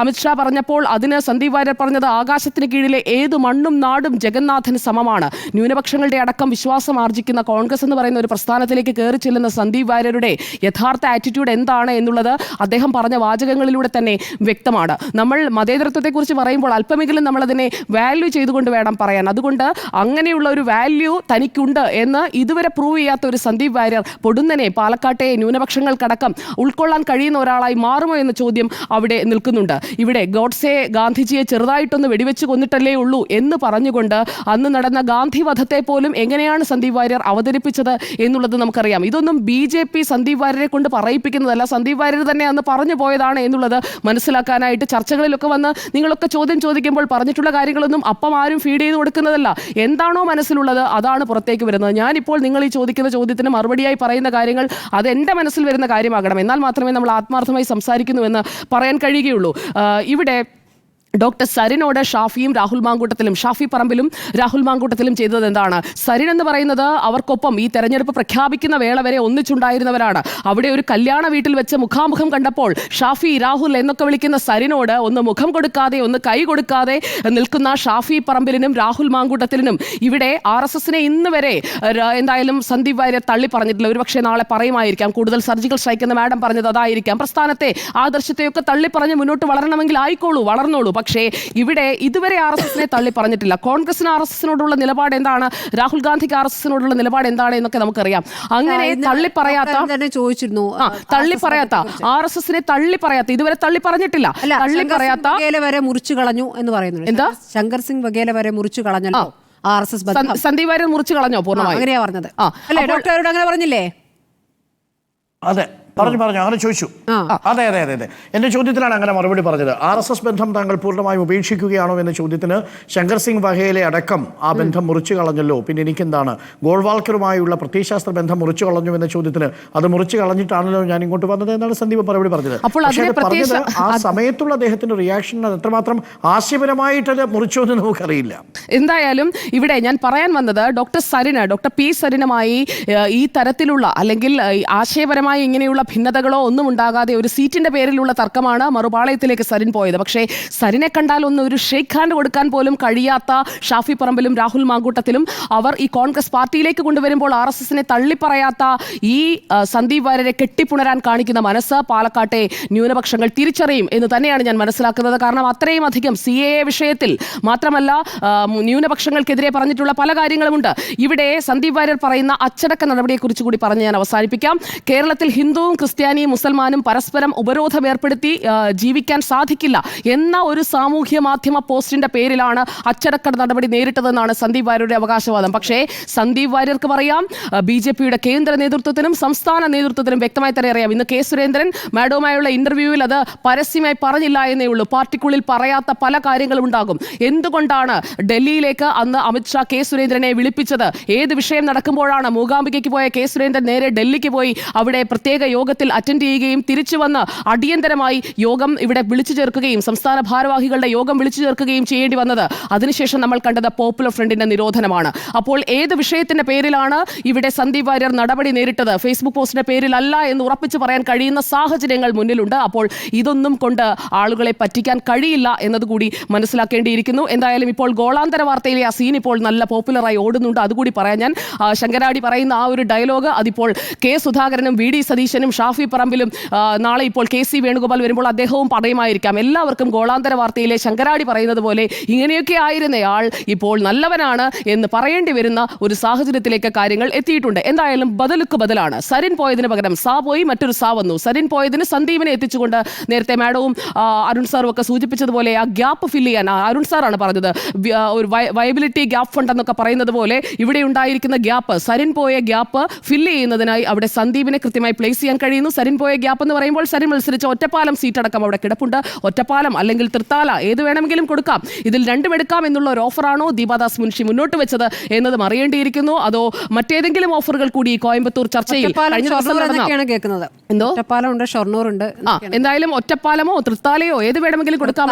A: അമിത്ഷാ പറഞ്ഞപ്പോൾ അതിന് സന്ദീപ് വാര്യർ പറഞ്ഞത് ആകാശത്തിന് കീഴിലെ ഏത് മണ്ണും നാടും ജഗന്നാഥന് സമമാണ്. ന്യൂനപക്ഷങ്ങളുടെ അടക്കം വിശ്വാസം ആർജിക്കുന്ന കോൺഗ്രസ് എന്ന് പറയുന്ന ഒരു പ്രസ്ഥാനത്തിലേക്ക് കയറി ചെല്ലുന്ന സന്ദീപ് വാര്യരുടെ യഥാർത്ഥ ആറ്റിറ്റ്യൂഡ് എന്താണ് എന്നുള്ളത് അദ്ദേഹം പറഞ്ഞ വാചകങ്ങളിലൂടെ തന്നെ വ്യക്തമാണ്. നമ്മൾ മതേതരത്വത്തെക്കുറിച്ച് പറയുമ്പോൾ അല്പമെങ്കിലും നമ്മളതിനെ വാല്യൂ ചെയ്തുകൊണ്ട് വേണം പറയാൻ. അതുകൊണ്ട് അങ്ങനെയുള്ള ഒരു വാല്യൂ തനിക്കുണ്ട് എന്ന് ഇതുവരെ പ്രൂവ് ചെയ്യാത്ത ഒരു സന്ദീപ് വാര്യർ പൊടുന്നനെ പാലക്കാട്ടെ ന്യൂനപക്ഷങ്ങൾക്കടക്കം ഉൾക്കൊള്ളാൻ കഴിയുന്ന ഒരാളായി മാറുമോ എന്ന ചോദ്യം അവിടെ നിൽക്കുന്നുണ്ട്. ഇവിടെ ഗോഡ്സെ ഗാന്ധിജിയെ ചെറുതായിട്ടൊന്ന് വെടിവെച്ച് കൊന്നിട്ടല്ലേ ഉള്ളൂ എന്ന് പറഞ്ഞുകൊണ്ട് അന്ന് നടന്ന ഗാന്ധി വധത്തെ പോലും എങ്ങനെയാണ് സന്ദീപ് വാര്യർ അവതരിപ്പിച്ചത് എന്നുള്ളത് നമുക്കറിയാം. ഇതൊന്നും BJP സന്ദീപ് വാര്യരെ കൊണ്ട് പറയിപ്പിക്കുന്നതല്ല, സന്ദീപ് വാര്യർ തന്നെ അന്ന് പറഞ്ഞു പോയതാണ് എന്നുള്ളത് മനസ്സിലാക്കാനായിട്ട് ചർച്ചകളിലൊക്കെ വന്ന് നിങ്ങളൊക്കെ ചോദ്യം ചോദിക്കുമ്പോൾ പറഞ്ഞിട്ടുള്ള കാര്യങ്ങളൊന്നും അപ്പം ആരും ഫീഡ് ചെയ്ത് കൊടുക്കുന്നതല്ല. എന്താണോ മനസ്സിലുള്ളത് അതാണ് പുറത്തേക്ക് വരുന്നത്. ഞാനിപ്പോൾ നിങ്ങൾ ഈ ചോദിക്കുന്ന ചോദ്യത്തിന് മറുപടിയായി പറയുന്ന കാര്യങ്ങൾ അത് എൻ്റെ മനസ്സിൽ വരുന്ന കാര്യമാകണം. എന്നാൽ മാത്രമേ നമ്മൾ ആത്മാർത്ഥമായി സംസാരിക്കുന്നുവെന്ന് പറയാൻ കഴിയുകയുള്ളൂ. ഇവിടെ ഡോക്ടർ സരിനോട് ഷാഫിയും ഷാഫി പറമ്പിലും രാഹുൽ മാങ്കൂട്ടത്തിലും ചെയ്തത് എന്താണ്? സരിൻ എന്ന് പറയുന്നത് അവർക്കൊപ്പം ഈ തെരഞ്ഞെടുപ്പ് പ്രഖ്യാപിക്കുന്ന വേള വരെ ഒന്നിച്ചുണ്ടായിരുന്നവരാണ്. അവിടെ ഒരു കല്യാണ വീട്ടിൽ വെച്ച് മുഖാമുഖം കണ്ടപ്പോൾ ഷാഫി, രാഹുൽ എന്നൊക്കെ വിളിക്കുന്ന സരിനോട് ഒന്ന് മുഖം കൊടുക്കാതെ, ഒന്ന് കൈ കൊടുക്കാതെ നിൽക്കുന്ന ഷാഫി പറമ്പിലിനും രാഹുൽ മാങ്കൂട്ടത്തിലിനും ഇവിടെ RSSനെ ഇന്ന് വരെ എന്തായാലും സന്ദീപ് വാര്യർ തള്ളി പറഞ്ഞിട്ടില്ല. ഒരുപക്ഷെ നാളെ പറയുമായിരിക്കാം. കൂടുതൽ സർജിക്കൽ സ്ട്രൈക്ക് എന്ന് മാഡം പറഞ്ഞത് അതായിരിക്കാം. പ്രസ്ഥാനത്തെ, ആദർശത്തെയൊക്കെ തള്ളി പറഞ്ഞ് മുന്നോട്ട് വളരണമെങ്കിൽ വളർന്നോളൂ. പക്ഷേ ഇവിടെ ഇതുവരെ RSSനെ തള്ളി പറഞ്ഞിട്ടില്ല. കോൺഗ്രസിന് RSSനോടുള്ള നിലപാട് എന്താണ്, രാഹുൽ ഗാന്ധിക്ക് RSSനോടുള്ള നിലപാട് എന്താണ് എന്നൊക്കെ നമുക്കറിയാം. അങ്ങനെ തള്ളി പറയാത്ത RSSനെ തള്ളി പറയാത്ത, ഇതുവരെ തള്ളി പറഞ്ഞിട്ടില്ല, തള്ളി പറയാത്ത
B: വരെ മുറിച്ചു കളഞ്ഞു എന്ന് പറയുന്നു. എന്താ ശങ്കർ സിംഗ് വഗേല വരെ മുറിച്ചു കളഞ്ഞല്ലോ RSS.
A: സന്ദീപ് വാര്യർ മുറിച്ചു കളഞ്ഞോ പൂർണ്ണമായി?
B: അങ്ങനെയാ പറഞ്ഞത്. അല്ലേ ഡോക്ടർ അങ്ങനെ പറഞ്ഞില്ലേ?
C: അതെ, പറഞ്ഞു അങ്ങനെ ചോദിച്ചു. അതെ എന്റെ ചോദ്യത്തിലാണ് അങ്ങനെ മറുപടി പറഞ്ഞത്. RSS ബന്ധം താങ്കൾ പൂർണ്ണമായും ഉപേക്ഷിക്കുകയാണോ എന്ന ചോദ്യത്തിന് ശങ്കർ സിംഗ് വഹേലെ അടക്കം ആ ബന്ധം മുറിച്ചു കളഞ്ഞല്ലോ, പിന്നെ എനിക്കെന്താണ്, ഗോൾവാൾക്കറുമായുള്ള പ്രത്യയശാസ്ത്ര ബന്ധം മുറിച്ചു കളഞ്ഞു എന്ന ചോദ്യത്തിന് അത് മുറിച്ചു കളഞ്ഞിട്ടാണല്ലോ ഞാൻ ഇങ്ങോട്ട് വന്നത് എന്നാണ് സന്ദീപ് മറുപടി പറഞ്ഞത്. പക്ഷേ അത് പറഞ്ഞത് ആ സമയത്തുള്ള അദ്ദേഹത്തിന്റെ റിയാക്ഷൻ അത് എത്രമാത്രം ആശയപരമായിട്ട് അത് മുറിച്ചു എന്ന് നമുക്കറിയില്ല.
A: എന്തായാലും ഇവിടെ ഞാൻ പറയാൻ വന്നത് ഡോക്ടർ പി സരിനുമായി ഈ തരത്തിലുള്ള അല്ലെങ്കിൽ ആശയപരമായി ഇങ്ങനെയുള്ള ഭിന്നതകളോ ഒന്നും ഉണ്ടാകാതെ ഒരു സീറ്റിന്റെ പേരിലുള്ള തർക്കമാണ് മറുപാളയത്തിലേക്ക് സരിൻ പോയത്. പക്ഷേ സരിനെ കണ്ടാൽ ഒന്ന് ഒരു ഷേക്ക് ഹാൻഡ് കൊടുക്കാൻ പോലും കഴിയാത്ത ഷാഫി പറമ്പിലും രാഹുൽ മാങ്കൂട്ടത്തിലും അവർ ഈ കോൺഗ്രസ് പാർട്ടിയിലേക്ക് കൊണ്ടുവരുമ്പോൾ RSSനെ തള്ളിപ്പറയാത്ത ഈ സന്ദീപ് വാര്യരെ കെട്ടിപ്പുണരാൻ കാണിക്കുന്ന മനസ്സ് പാലക്കാട്ടെ ന്യൂനപക്ഷങ്ങൾ തിരിച്ചറിയും എന്ന് തന്നെയാണ് ഞാൻ മനസ്സിലാക്കുന്നത്. കാരണം അത്രയും അധികം CAA വിഷയത്തിൽ മാത്രമല്ല ന്യൂനപക്ഷങ്ങൾക്കെതിരെ പറഞ്ഞിട്ടുള്ള പല കാര്യങ്ങളുമുണ്ട്. ഇവിടെ സന്ദീപ് വാര്യർ പറയുന്ന അച്ചടക്ക നടപടിയെക്കുറിച്ച് കൂടി പറഞ്ഞ് ഞാൻ അവസാനിപ്പിക്കാം. കേരളത്തിൽ ഹിന്ദുവും ക്രിസ്ത്യാനിയും മുസൽമാനും പരസ്പരം ഉപരോധം ഏർപ്പെടുത്തി ജീവിക്കാൻ സാധിക്കില്ല എന്ന ഒരു സാമൂഹ്യ മാധ്യമ പോസ്റ്റിന്റെ പേരിലാണ് അച്ചടക്ക നടപടി നേരിട്ടതെന്നാണ് സന്ദീപ് വാര്യരുടെ അവകാശവാദം. പക്ഷേ സന്ദീപ് വാര്യർക്ക് പറയാം, BJPയുടെ കേന്ദ്ര നേതൃത്വത്തിനും സംസ്ഥാന നേതൃത്വത്തിനും വ്യക്തമായി തന്നെ അറിയാം. ഇന്ന് കെ സുരേന്ദ്രൻ മാഡവുമായുള്ള ഇന്റർവ്യൂവിൽ അത് പരസ്യമായി പറഞ്ഞില്ല എന്നേ ഉള്ളൂ. പാർട്ടിക്കുള്ളിൽ പറയാത്ത പല കാര്യങ്ങളും ഉണ്ടാകും. എന്തുകൊണ്ടാണ് ഡൽഹിയിലേക്ക് അന്ന് അമിത്ഷാ കെ സുരേന്ദ്രനെ വിളിപ്പിച്ചത്? ഏത് വിഷയം നടക്കുമ്പോഴാണ് മൂകാംബികയ്ക്ക് പോയ കെ സുരേന്ദ്രൻ നേരെ ഡൽഹിക്ക് പോയി അവിടെ പ്രത്യേക യോഗത്തിൽ അറ്റൻഡ് ചെയ്യുകയും തിരിച്ചു വന്ന് അടിയന്തരമായി യോഗം ഇവിടെ വിളിച്ചു ചേർക്കുകയും സംസ്ഥാന ഭാരവാഹികളുടെ യോഗം വിളിച്ചു ചേർക്കുകയും ചെയ്യേണ്ടി വന്നത്? അതിനുശേഷം നമ്മൾ കണ്ടത് പോപ്പുലർ ഫ്രണ്ടിന്റെ നിരോധനമാണ്. അപ്പോൾ ഏത് വിഷയത്തിന്റെ പേരിലാണ് ഇവിടെ സന്ദീപ് വാര്യർ നടപടി നേരിട്ടത്? ഫേസ്ബുക്ക് പോസ്റ്റിന്റെ പേരിലല്ല എന്ന് ഉറപ്പിച്ചു പറയാൻ കഴിയുന്ന സാഹചര്യങ്ങൾ മുന്നിലുണ്ട്. അപ്പോൾ ഇതൊന്നും കൊണ്ട് ആളുകളെ പറ്റിക്കാൻ കഴിയില്ല എന്നതുകൂടി മനസ്സിലാക്കേണ്ടിയിരിക്കുന്നു. എന്തായാലും ഇപ്പോൾ ഗോളാന്തര വാർത്തയിലെ ആ സീൻ ഇപ്പോൾ നല്ല പോപ്പുലറായി ഓടുന്നുണ്ട്. അതുകൂടി പറയാൻ ഞാൻ ശങ്കരാടി പറയുന്ന ആ ഒരു ഡയലോഗ് അതിപ്പോൾ കെ സുധാകരനും VD സതീശനും ഷാഫി പറമ്പിലും നാളെ ഇപ്പോൾ KC വേണുഗോപാൽ വരുമ്പോൾ അദ്ദേഹവും പറയുമായിരിക്കാം. എല്ലാവർക്കും ഗോളാന്തര വാർത്തയിലെ ശങ്കരാടി പറയുന്നത് പോലെ ഇങ്ങനെയൊക്കെ ആയിരുന്നയാൾ ഇപ്പോൾ നല്ലവനാണ് എന്ന് പറയേണ്ടി വരുന്ന ഒരു സാഹചര്യത്തിലേക്ക് കാര്യങ്ങൾ എത്തിയിട്ടുണ്ട്. എന്തായാലും ബദലുക്ക് ബദലാണ്. സരിൻ പോയതിന് പകരം സാ പോയി, മറ്റൊരു സാ വന്നു. സരിൻ പോയതിന് സന്ദീപിനെ എത്തിച്ചുകൊണ്ട് നേരത്തെ മാഡവും അരുൺ സാറും ഒക്കെ സൂചിപ്പിച്ചതുപോലെ ആ ഗ്യാപ്പ് ഫില്ല് ചെയ്യാൻ അരുൺ സാറാണ് പറഞ്ഞത്. ഒരു വയബിലിറ്റി ഗ്യാപ്പ് ഫണ്ട് എന്നൊക്കെ പറയുന്നത് പോലെ ഇവിടെ ഉണ്ടായിരിക്കുന്ന ഗ്യാപ്പ്, സരിൻ പോയ ഗ്യാപ്പ് ഫില്ല് ചെയ്യുന്നതിനായി അവിടെ സന്ദീപിനെ കൃത്യമായി പ്ലേസ് ചെയ്യാൻ കഴിയുന്നു. സരിൻ പോയ ഗ്യാപ്പ് എന്ന് പറയുമ്പോൾ സരിൻ മത്സരിച്ച ഒറ്റപ്പാലം സീറ്റടക്കം അവിടെ കിടപ്പുണ്ട്. ഒറ്റപ്പാലം അല്ലെങ്കിൽ തൃത്താല ഏത് വേണമെങ്കിലും കൊടുക്കാം. ഇതിൽ രണ്ടും എടുക്കാം എന്നുള്ള ഒരു ഓഫറാണോ ദീപാദാസ് മുൻഷി മുന്നോട്ട് വെച്ചത് എന്നതും അറിയേണ്ടിയിരിക്കുന്നു. അതോ മറ്റേതെങ്കിലും ഓഫറുകൾ കൂടി കോയമ്പത്തൂർ ചർച്ചയിൽ എന്തായാലും ഒറ്റപ്പാലമോ തൃത്താലയോ ഏത് വേണമെങ്കിലും കൊടുക്കാം.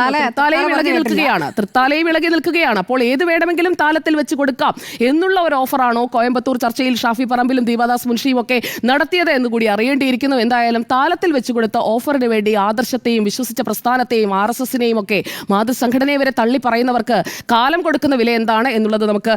A: തൃത്താലയും ഇളകി നിൽക്കുകയാണ്. അപ്പോൾ ഏത് വേണമെങ്കിലും താലത്തിൽ വെച്ച് കൊടുക്കാം എന്നുള്ള ഒരു ഓഫറാണോ കോയമ്പത്തൂർ ചർച്ചയിൽ ഷാഫി പറമ്പിലും ദീപാദാസ് മുൻഷിയും ഒക്കെ നടത്തിയത് എന്ന് കൂടി അറിയേണ്ടിയിരിക്കുന്നു. എന്തായാലും താലത്തിൽ വെച്ച് കൊടുത്ത ഓഫറിന് വേണ്ടി ആദർശത്തെയും വിശ്വസിച്ച പ്രസ്ഥാനത്തെയും RSSനെയും ഒക്കെ മാതൃസംഘടനയെ വരെ തള്ളി പറയുന്നവർക്ക് കാലം കൊടുക്കുന്ന വില എന്താണ് എന്നുള്ളത് നമുക്ക്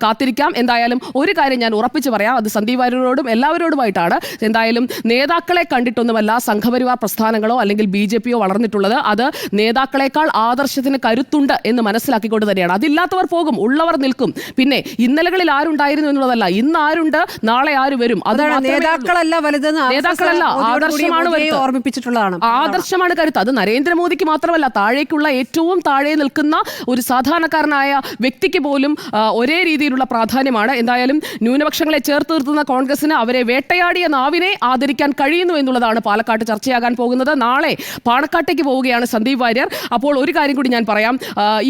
A: കാത്തിരിക്കാം. എന്തായാലും ഒരു കാര്യം ഞാൻ ഉറപ്പിച്ച് പറയാം, അത് സന്ദീപ് വാര്യരോടും എല്ലാവരോടുമായിട്ടാണ്. എന്തായാലും നേതാക്കളെ കണ്ടിട്ടൊന്നുമല്ല സംഘപരിവാർ പ്രസ്ഥാനങ്ങളോ അല്ലെങ്കിൽ BJPയോ വളർന്നിട്ടുള്ളത്. അത് നേതാക്കളെക്കാൾ ആദർശത്തിന് കരുത്തുണ്ട് എന്ന് മനസ്സിലാക്കിക്കൊണ്ട് തന്നെയാണ്. അതില്ലാത്തവർ പോകും, ഉള്ളവർ നിൽക്കും. പിന്നെ ഇന്നലകളിൽ ആരുണ്ടായിരുന്നു എന്നുള്ളതല്ല, ഇന്ന് ആരുണ്ട് നാളെ ആര് വരും,
B: നേതാക്കളല്ല വലുതെന്ന്
A: നേതാക്കളല്ല ആദർശമാണ്
B: ഓർമ്മിപ്പിച്ചിട്ടുള്ളതാണ്.
A: ആദർശമാണ് കരുത്ത്. അത് നരേന്ദ്രമോദിക്ക് മാത്രമല്ല, താഴേക്കുള്ള ഏറ്റവും താഴെ നിൽക്കുന്ന ഒരു സാധാരണക്കാരനായ വ്യക്തിക്ക് പോലും ഒരേ രീതിയിലുള്ള പ്രാധാന്യമാണ്. എന്തായാലും ന്യൂനപക്ഷങ്ങളെ ചേർത്ത് നിർത്തുന്ന കോൺഗ്രസിന് അവരെ വേട്ടയാടിയ നാവിനെ ആദരിക്കാൻ കഴിയുന്നു എന്നുള്ളതാണ് പാലക്കാട്ട് ചർച്ചയാകാൻ പോകുന്നത്. നാളെ പാണക്കാട്ടേക്ക് പോവുകയാണ് സന്ദീപ് വാര്യർ. അപ്പോൾ ഒരു കാര്യം കൂടി ഞാൻ പറയാം.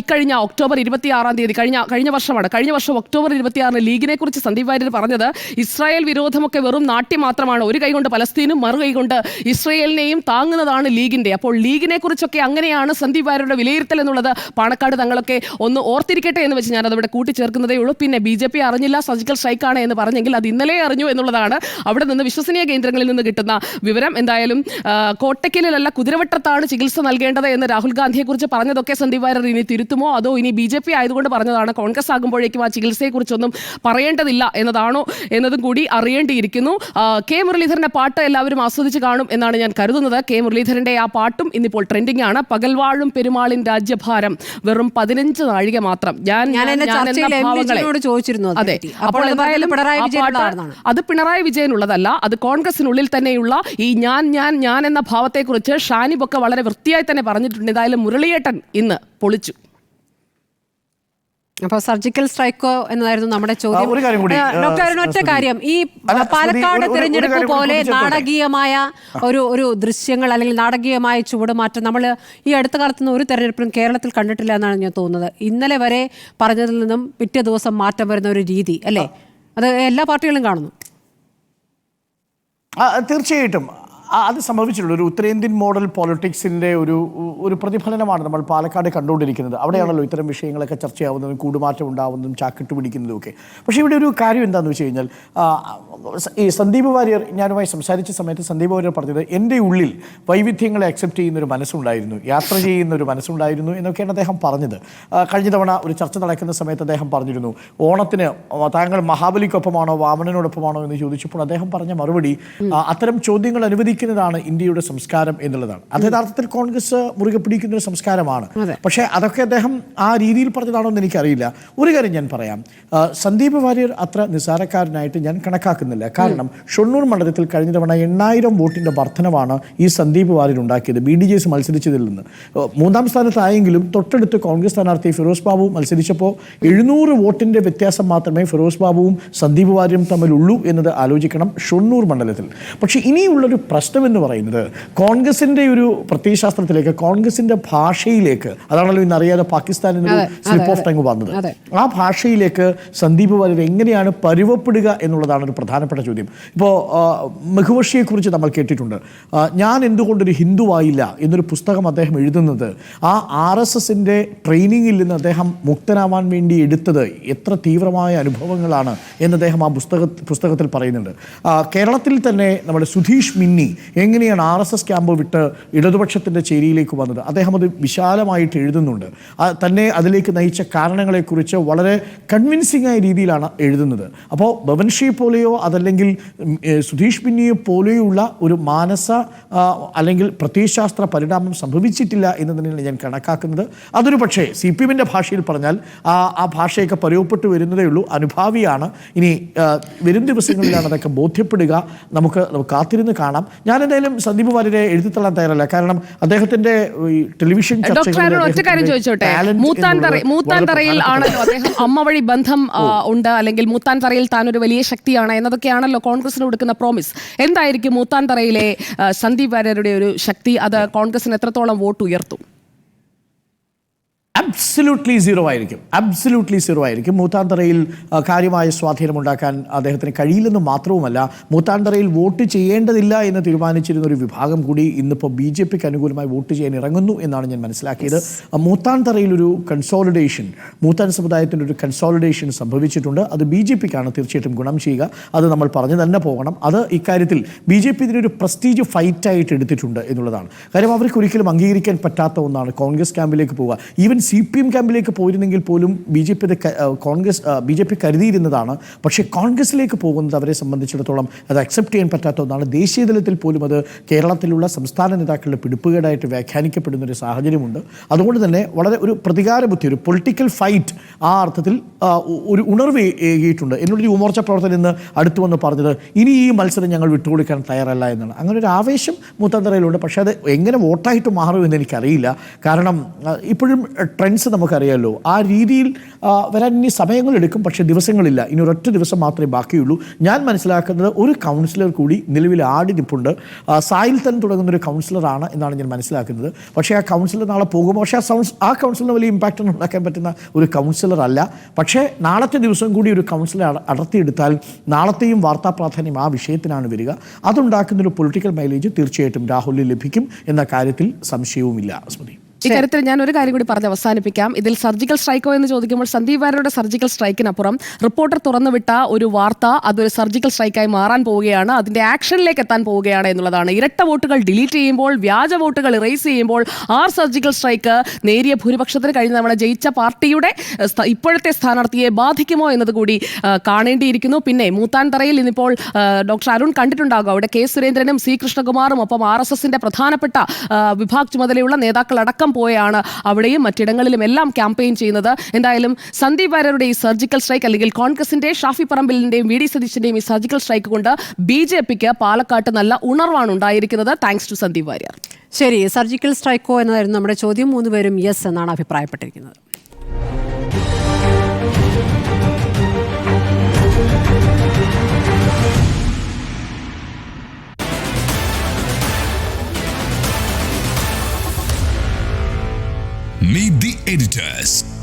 A: ഇക്കഴിഞ്ഞ ഒക്ടോബർ 26 കഴിഞ്ഞ വർഷം ഒക്ടോബർ 26 ലീഗിനെ കുറിച്ച് സന്ദീപ് വാര്യർ പറഞ്ഞത് ഇസ്രായേൽ വിരോധമൊക്കെ വെറും നാട്യം മാത്രമാണ്. ഒരു കൈകൊണ്ട് പലസ്തീനും മറു കൈകൊണ്ട് ഇസ്രായേലിനെയും താങ്ങുന്നതാണ് ലീഗിന്റെ. അപ്പോൾ ലീഗിനെ കുറിച്ചൊക്കെ അങ്ങനെയാണ് സന്ദീപ് വാര്യരുടെ വിലയിരുത്തൽ എന്നുള്ളത് പാണക്കാട് തങ്ങളൊക്കെ ഒന്ന് ഓർത്തിരിക്കട്ടെ എന്ന് വെച്ച് ഞാനത് ഇവിടെ കൂട്ടിച്ചേർക്കുന്നതേ ഉള്ളൂ. പിന്നെ BJP അറിഞ്ഞില്ല സർജിക്കൽ സ്ട്രൈക്കാണ് എന്ന് പറഞ്ഞെങ്കിൽ അത് ഇന്നലെ അറിഞ്ഞു എന്നുള്ളതാണ് അവിടെ നിന്ന് വിശ്വസനീയ കേന്ദ്രങ്ങളിൽ നിന്ന് കിട്ടുന്ന വിവരം. എന്തായാലും കോട്ടയ്ക്കലിലല്ല കുതിരവട്ടത്താണ് ചികിത്സ നൽകേണ്ടത് എന്ന് രാഹുൽ ഗാന്ധിയെക്കുറിച്ച് പറഞ്ഞതൊക്കെ സന്ദീപ് വാര്യർ ഇനി തിരുത്തുമോ അതോ ഇനി BJP ആയതുകൊണ്ട് പറഞ്ഞതാണ്, കോൺഗ്രസ് ആകുമ്പോഴേക്കും ആ ചികിത്സയെക്കുറിച്ചൊന്നും പറയേണ്ടതില്ല എന്നതാണോ എന്നതും കൂടി അറിയേണ്ടിയിരിക്കുന്നു. കെ മുരളീധരന്റെ പാട്ട് എല്ലാവരും ആസ്വദിച്ച് കാണും എന്നാണ് ഞാൻ കരുതുന്നത്. കെ മുരളീധരന്റെ ആ പാട്ടും ഇന്നിപ്പോൾ ട്രെൻഡിംഗ് ആണ്. പകൽവാഴും പെരുമാളിൻ രാജ്യഭാരം വെറും 15 നാഴിക മാത്രം.
B: ചോദിച്ചിരുന്നു.
A: അതെ, അപ്പോൾ എന്തായാലും അത് പിണറായി വിജയനുള്ളതല്ല, അത് കോൺഗ്രസിനുള്ളിൽ തന്നെയുള്ള ഈ ഞാൻ എന്ന ഭാവത്തെക്കുറിച്ച് ഷാനിബൊക്കെ വളരെ വൃത്തിയായി തന്നെ പറഞ്ഞിട്ടുണ്ട്. എന്തായാലും മുരളിയേട്ടൻ ഇന്ന് പൊളിച്ചു.
B: അപ്പോൾ സർജിക്കൽ സ്ട്രൈക്കോ എന്നതായിരുന്നു നമ്മുടെ ചോദ്യം.
C: ഒരു കാര്യം കൂടി,
B: ഡോക്ടർ അരുൺ, ഒറ്റ കാര്യം, ഈ പാലക്കാട് തിരഞ്ഞെടുപ്പ് പോലെ നാടകീയമായ ഒരു ദൃശ്യങ്ങൾ അല്ലെങ്കിൽ നാടകീയമായ ചുവടുമാറ്റം നമ്മൾ ഈ അടുത്ത കാലത്തൊന്നും ഒരു തെരഞ്ഞെടുപ്പിലും കേരളത്തിൽ കണ്ടിട്ടില്ല എന്നാണ് ഞാൻ തോന്നുന്നത്. ഇന്നലെ വരെ പറഞ്ഞതിൽ നിന്നും പിറ്റേ ദിവസം മാറ്റം വരുന്ന ഒരു രീതി അല്ലേ, അത് എല്ലാ പാർട്ടികളും കാണുന്നു.
C: തീർച്ചയായിട്ടും അത് സംഭവിച്ചിട്ടുള്ള ഒരു ഉത്തരേന്ത്യൻ മോഡൽ പൊളിറ്റിക്സിൻ്റെ ഒരു പ്രതിഫലനമാണ് നമ്മൾ പാലക്കാട് കണ്ടുകൊണ്ടിരിക്കുന്നത്. അവിടെയാണല്ലോ ഇത്തരം വിഷയങ്ങളൊക്കെ ചർച്ചയാവുന്നതും കൂടുമാറ്റം ഉണ്ടാവുന്നതും ചാക്കിട്ട് പിടിക്കുന്നതും ഒക്കെ. പക്ഷേ ഇവിടെ ഒരു കാര്യം എന്താണെന്ന് വെച്ച് കഴിഞ്ഞാൽ, ഈ സന്ദീപ് വാര്യർ, ഞാനുമായി സംസാരിച്ച സമയത്ത് സന്ദീപ് വാര്യർ പറഞ്ഞത് എൻ്റെ ഉള്ളിൽ വൈവിധ്യങ്ങളെ അക്സെപ്റ്റ് ചെയ്യുന്നൊരു മനസ്സുണ്ടായിരുന്നു, യാത്ര ചെയ്യുന്ന ഒരു മനസ്സുണ്ടായിരുന്നു എന്നൊക്കെയാണ് അദ്ദേഹം പറഞ്ഞത്. കഴിഞ്ഞ തവണ ഒരു ചർച്ച നടക്കുന്ന സമയത്ത് അദ്ദേഹം പറഞ്ഞിരുന്നു, ഓണത്തിന് താങ്കൾ മഹാബലിക്കൊപ്പമാണോ വാമനനോടൊപ്പമാണോ എന്ന് ചോദിച്ചപ്പോൾ അദ്ദേഹം പറഞ്ഞ മറുപടി, അത്തരം ചോദ്യങ്ങൾ അനുവദിക്കുന്നതാണ് ഇന്ത്യയുടെ സംസ്കാരം എന്നുള്ളതാണ്. അത് യഥാർത്ഥത്തിൽ കോൺഗ്രസ് മുറുകെ പിടിക്കുന്ന ഒരു സംസ്കാരമാണ്. പക്ഷേ അതൊക്കെ അദ്ദേഹം ആ രീതിയിൽ പറഞ്ഞതാണോ എന്ന് എനിക്കറിയില്ല. ഒരു കാര്യം ഞാൻ പറയാം, സന്ദീപ് വാര്യർ അത്ര നിസ്സാരക്കാരനായിട്ട് ഞാൻ കണക്കാക്കുന്നില്ല. കാരണം ഷൊർണൂർ മണ്ഡലത്തിൽ കഴിഞ്ഞ തവണ 8000 വോട്ടിൻ്റെ വർധനവാണ് ഈ സന്ദീപ് വാര്യർ ഉണ്ടാക്കിയത് BDJs മത്സരിച്ചതിൽ നിന്ന്. 3ാം സ്ഥാനത്തായെങ്കിലും തൊട്ടടുത്ത് കോൺഗ്രസ് സ്ഥാനാർത്ഥി ഫിറോസ് ബാബു മത്സരിച്ചപ്പോൾ 700 വോട്ടിൻ്റെ വ്യത്യാസം മാത്രമേ ഫിറോസ് ബാബുവും സന്ദീപ് വാര്യരും തമ്മിലുള്ളൂ എന്നത് ആലോചിക്കണം ഷൊർണൂർ മണ്ഡലത്തിൽ. പക്ഷേ ഇനിയുള്ളൊരു പ്രശ്നം എന്ന് പറയുന്നത് കോൺഗ്രസിൻ്റെ ഒരു പ്രത്യയശാസ്ത്രത്തിലേക്ക്, കോൺഗ്രസിൻ്റെ ഭാഷയിലേക്ക്, അതാണല്ലോ ഇന്നറിയാതെ പാകിസ്ഥാനിൽ ഒരു സ്ലിപ്പ് ഓഫ് ടങ് വന്നത്, ആ ഭാഷയിലേക്ക് സന്ദീപ് വാര്യർ എങ്ങനെയാണ് പരുവപ്പെടുക എന്നുള്ളതാണ് ഒരു പ്രധാനപ്പെട്ട ചോദ്യം. ഇപ്പോൾ മെഹുവഷിയെക്കുറിച്ച് നമ്മൾ കേട്ടിട്ടുണ്ട്. ഞാൻ എന്തുകൊണ്ടൊരു ഹിന്ദുവായില്ല എന്നൊരു പുസ്തകം അദ്ദേഹം എഴുതുന്നത് ആ RSSൻ്റെ ട്രെയിനിങ്ങിൽ നിന്ന് അദ്ദേഹം മുക്തനാവാൻ വേണ്ടി എടുത്തത് എത്ര തീവ്രമായ അനുഭവങ്ങളാണ് എന്ന് അദ്ദേഹം ആ പുസ്തകത്തിൽ പറയുന്നുണ്ട്. കേരളത്തിൽ തന്നെ നമ്മുടെ സുധീഷ് മിന്നി എങ്ങനെയാണ് RSS ക്യാമ്പ് വിട്ട് ഇടതുപക്ഷത്തിൻ്റെ ചേരിയിലേക്ക് വന്നത്, അദ്ദേഹം അത് വിശാലമായിട്ട് എഴുതുന്നുണ്ട്. തന്നെ അതിലേക്ക് നയിച്ച കാരണങ്ങളെക്കുറിച്ച് വളരെ കൺവിൻസിംഗ് ആയ രീതിയിലാണ് എഴുതുന്നത്. അപ്പോൾ ബവൻഷി പോലെയോ അതല്ലെങ്കിൽ സുധീഷ് മിന്നിയെ പോലെയുള്ള ഒരു അല്ലെങ്കിൽ പ്രത്യയശാസ്ത്ര പരിണാമം സംഭവിച്ചിട്ടില്ല എന്ന് തന്നെയാണ് ഞാൻ കണക്കാക്കുന്നത്. അതൊരു പക്ഷേ CPMൻ്റെ ഭാഷയിൽ പറഞ്ഞാൽ ആ ഭാഷയൊക്കെ പരുവപ്പെട്ടു വരുന്നതേ ഉള്ളൂ, അനുഭാവിയാണ്. ഇനി വരും ദിവസങ്ങളിലാണ് അതൊക്കെ ബോധ്യപ്പെടുക. നമുക്ക് കാത്തിരുന്ന് കാണാം. ഞാൻ എന്തായാലും സന്ദീപ് വാര്യരെ എഴുതിത്തള്ളാൻ തയ്യാറല്ല. കാരണം അദ്ദേഹത്തിന്റെ ടെലിവിഷൻ
A: ഒറ്റ കാര്യം ചോദിച്ചോട്ടെ, മൂത്താൻതറയിൽ ആണല്ലോ അദ്ദേഹം അമ്മ വഴി ബന്ധം ഉണ്ട്, അല്ലെങ്കിൽ മൂത്താൻതറയിൽ താൻ ഒരു വലിയ ശക്തിയാണ് എന്നതൊക്കെയാണല്ലോ കോൺഗ്രസിന് കൊടുക്കുന്ന പ്രോമിസ്. എന്തായിരിക്കും മൂത്താൻതറയിലെ സന്ദീപ് വാര്യരുടെ ഒരു ശക്തി? അത് കോൺഗ്രസിന് എത്രത്തോളം വോട്ട് ഉയർത്തും?
C: അബ്സല്യൂട്ട്ലി സീറോ ആയിരിക്കും. മൂത്താന്തറയിൽ കാര്യമായ സ്വാധീനമുണ്ടാക്കാൻ അദ്ദേഹത്തിന് കഴിയില്ലെന്ന് മാത്രവുമല്ല, മൂത്താന്തറയിൽ വോട്ട് ചെയ്യേണ്ടതില്ല എന്ന് തീരുമാനിച്ചിരുന്ന ഒരു വിഭാഗം കൂടി ഇന്നിപ്പോൾ BJPക്ക് അനുകൂലമായി വോട്ട് ചെയ്യാൻ ഇറങ്ങുന്നു എന്നാണ് ഞാൻ മനസ്സിലാക്കിയത്. മൂത്താന്തറയിൽ ഒരു കൺസോളിഡേഷൻ, മൂത്താൻ സമുദായത്തിൻ്റെ ഒരു കൺസോളിഡേഷൻ സംഭവിച്ചിട്ടുണ്ട്. അത് BJPക്കാണ് തീർച്ചയായിട്ടും ഗുണം ചെയ്യുക. അത് നമ്മൾ പറഞ്ഞു തന്നെ പോകണം. അത് ഇക്കാര്യത്തിൽ BJP ഇതിനൊരു പ്രസ്റ്റീജ് ഫൈറ്റായിട്ട് എടുത്തിട്ടുണ്ട് എന്നുള്ളതാണ്. കാര്യം അവർക്ക് ഒരിക്കലും അംഗീകരിക്കാൻ പറ്റാത്ത ഒന്നാണ് കോൺഗ്രസ് ക്യാമ്പിലേക്ക് പോവുക. ഈവൻ CPM ക്യാമ്പിലേക്ക് പോയിരുന്നെങ്കിൽ പോലും BJP കരുതിയിരുന്നതാണ്. പക്ഷേ കോൺഗ്രസിലേക്ക് പോകുന്നത് അവരെ സംബന്ധിച്ചിടത്തോളം അത് അക്സെപ്റ്റ് ചെയ്യാൻ പറ്റാത്ത ഒന്നാണ്. ദേശീയ തലത്തിൽ പോലും അത് കേരളത്തിലുള്ള സംസ്ഥാന നേതാക്കളുടെ പിടിപ്പുകേടായിട്ട് വ്യാഖ്യാനിക്കപ്പെടുന്ന ഒരു സാഹചര്യമുണ്ട്. അതുകൊണ്ട് തന്നെ വളരെ ഒരു പ്രതികാര ബുദ്ധി, ഒരു പൊളിറ്റിക്കൽ ഫൈറ്റ് ആ അർത്ഥത്തിൽ ഒരു ഉണർവ് ഏകിയിട്ടുണ്ട്. എന്നോട് യുവമോർച്ച പ്രവർത്തകർ ഇന്ന് അടുത്തു വന്ന് പറഞ്ഞത് ഇനി ഈ മത്സരം ഞങ്ങൾ വിട്ടുകൊടുക്കാൻ തയ്യാറല്ല എന്നാണ്. അങ്ങനെ ഒരു ആവേശം മൂത്താന്തറയിലുണ്ട്. പക്ഷേ അത് എങ്ങനെ വോട്ടായിട്ട് മാറുമെന്ന് എനിക്കറിയില്ല. കാരണം ഇപ്പോഴും ട്രെൻഡ്സ് നമുക്കറിയാമല്ലോ. ആ രീതിയിൽ വരാൻ ഇനി സമയങ്ങളെടുക്കും, പക്ഷേ ദിവസങ്ങളില്ല. ഇനി ഒരൊറ്റ ദിവസം മാത്രമേ ബാക്കിയുള്ളൂ. ഞാൻ മനസ്സിലാക്കുന്നത് ഒരു കൗൺസിലർ കൂടി നിലവിൽ ആടി നിൽപ്പുണ്ട്. സായിൽ തന്നെ തുടങ്ങുന്നൊരു കൗൺസിലറാണ് എന്നാണ് ഞാൻ മനസ്സിലാക്കുന്നത്. പക്ഷേ ആ കൗൺസിലർ നാളെ പോകുമ്പോൾ പക്ഷേ ആ കൗൺസിലറിന് വലിയ ഇമ്പാക്റ്റ് ഒന്നും ഉണ്ടാക്കാൻ പറ്റുന്ന ഒരു കൗൺസിലർ അല്ല. പക്ഷേ നാളത്തെ ദിവസം കൂടി ഒരു കൗൺസിലർ അടർത്തിയെടുത്താൽ നാളത്തെയും വാർത്താ പ്രാധാന്യം ആ വിഷയത്തിനാണ് വരിക. അതുണ്ടാക്കുന്നൊരു പൊളിറ്റിക്കൽ മൈലേജ് തീർച്ചയായിട്ടും രാഹുലിന് ലഭിക്കും എന്ന കാര്യത്തിൽ സംശയവുമില്ല. സ്മൃതി,
A: ഇക്കാര്യത്തിൽ ഞാൻ ഒരു കാര്യം കൂടി പറഞ്ഞ് അവസാനിപ്പിക്കാം. ഇതിൽ സർജിക്കൽ സ്ട്രൈക്കോ എന്ന് ചോദിക്കുമ്പോൾ സന്ദീപ് വാര്യരുടെ സർജിക്കൽ സ്ട്രൈക്കിനപ്പുറം റിപ്പോർട്ടർ തുറന്നുവിട്ട ഒരു വാർത്ത അതൊരു സർജിക്കൽ സ്ട്രൈക്കായി മാറാൻ പോവുകയാണ്, അതിന്റെ ആക്ഷനിലേക്ക് എത്താൻ പോവുകയാണ് എന്നുള്ളതാണ്. ഇരട്ട വോട്ടുകൾ ഡിലീറ്റ് ചെയ്യുമ്പോൾ, വ്യാജ വോട്ടുകൾ ഇറേസ് ചെയ്യുമ്പോൾ സർജിക്കൽ സ്ട്രൈക്ക് നേരിയ ഭൂരിപക്ഷത്തിന് കഴിഞ്ഞ തവണ ജയിച്ച പാർട്ടിയുടെ ഇപ്പോഴത്തെ സ്ഥാനാർത്ഥിയെ ബാധിക്കുമോ എന്നതുകൂടി കാണേണ്ടിയിരിക്കുന്നു. പിന്നെ മൂത്താൻതറയിൽ ഇന്നിപ്പോൾ ഡോക്ടർ അരുൺ കണ്ടിട്ടുണ്ടാകും, അവിടെ K സുരേന്ദ്രനും C കൃഷ്ണകുമാറും ഒപ്പം RSSന്റെ പ്രധാനപ്പെട്ട വിഭാഗ് ചുമതലയുള്ള നേതാക്കളടക്കം പോയാണ് അവിടെയും മറ്റിടങ്ങളിലും എല്ലാം ക്യാമ്പയിൻ ചെയ്യുന്നത്. എന്തായാലും സന്ദീപ് വാര്യരുടെ ഈ സർജിക്കൽ സ്ട്രൈക്ക്, അല്ലെങ്കിൽ കോൺഗ്രസിന്റെ ഷാഫി പറമ്പിലിന്റെയും VD സതീശന്റെയും ഈ സർജിക്കൽ സ്ട്രൈക്ക് കൊണ്ട് BJPക്ക് പാലക്കാട്ട് നല്ല ഉണർവാണ് ഉണ്ടായിരിക്കുന്നത്, താങ്ക്സ് ടു സന്ദീപ് വാര്യർ.
B: ശരി, സർജിക്കൽ സ്ട്രൈക്കോ എന്നതായിരുന്നു നമ്മുടെ ചോദ്യം. 3 പേരും യെസ് എന്നാണ് അഭിപ്രായപ്പെട്ടിരിക്കുന്നത്.
D: Meet the editors.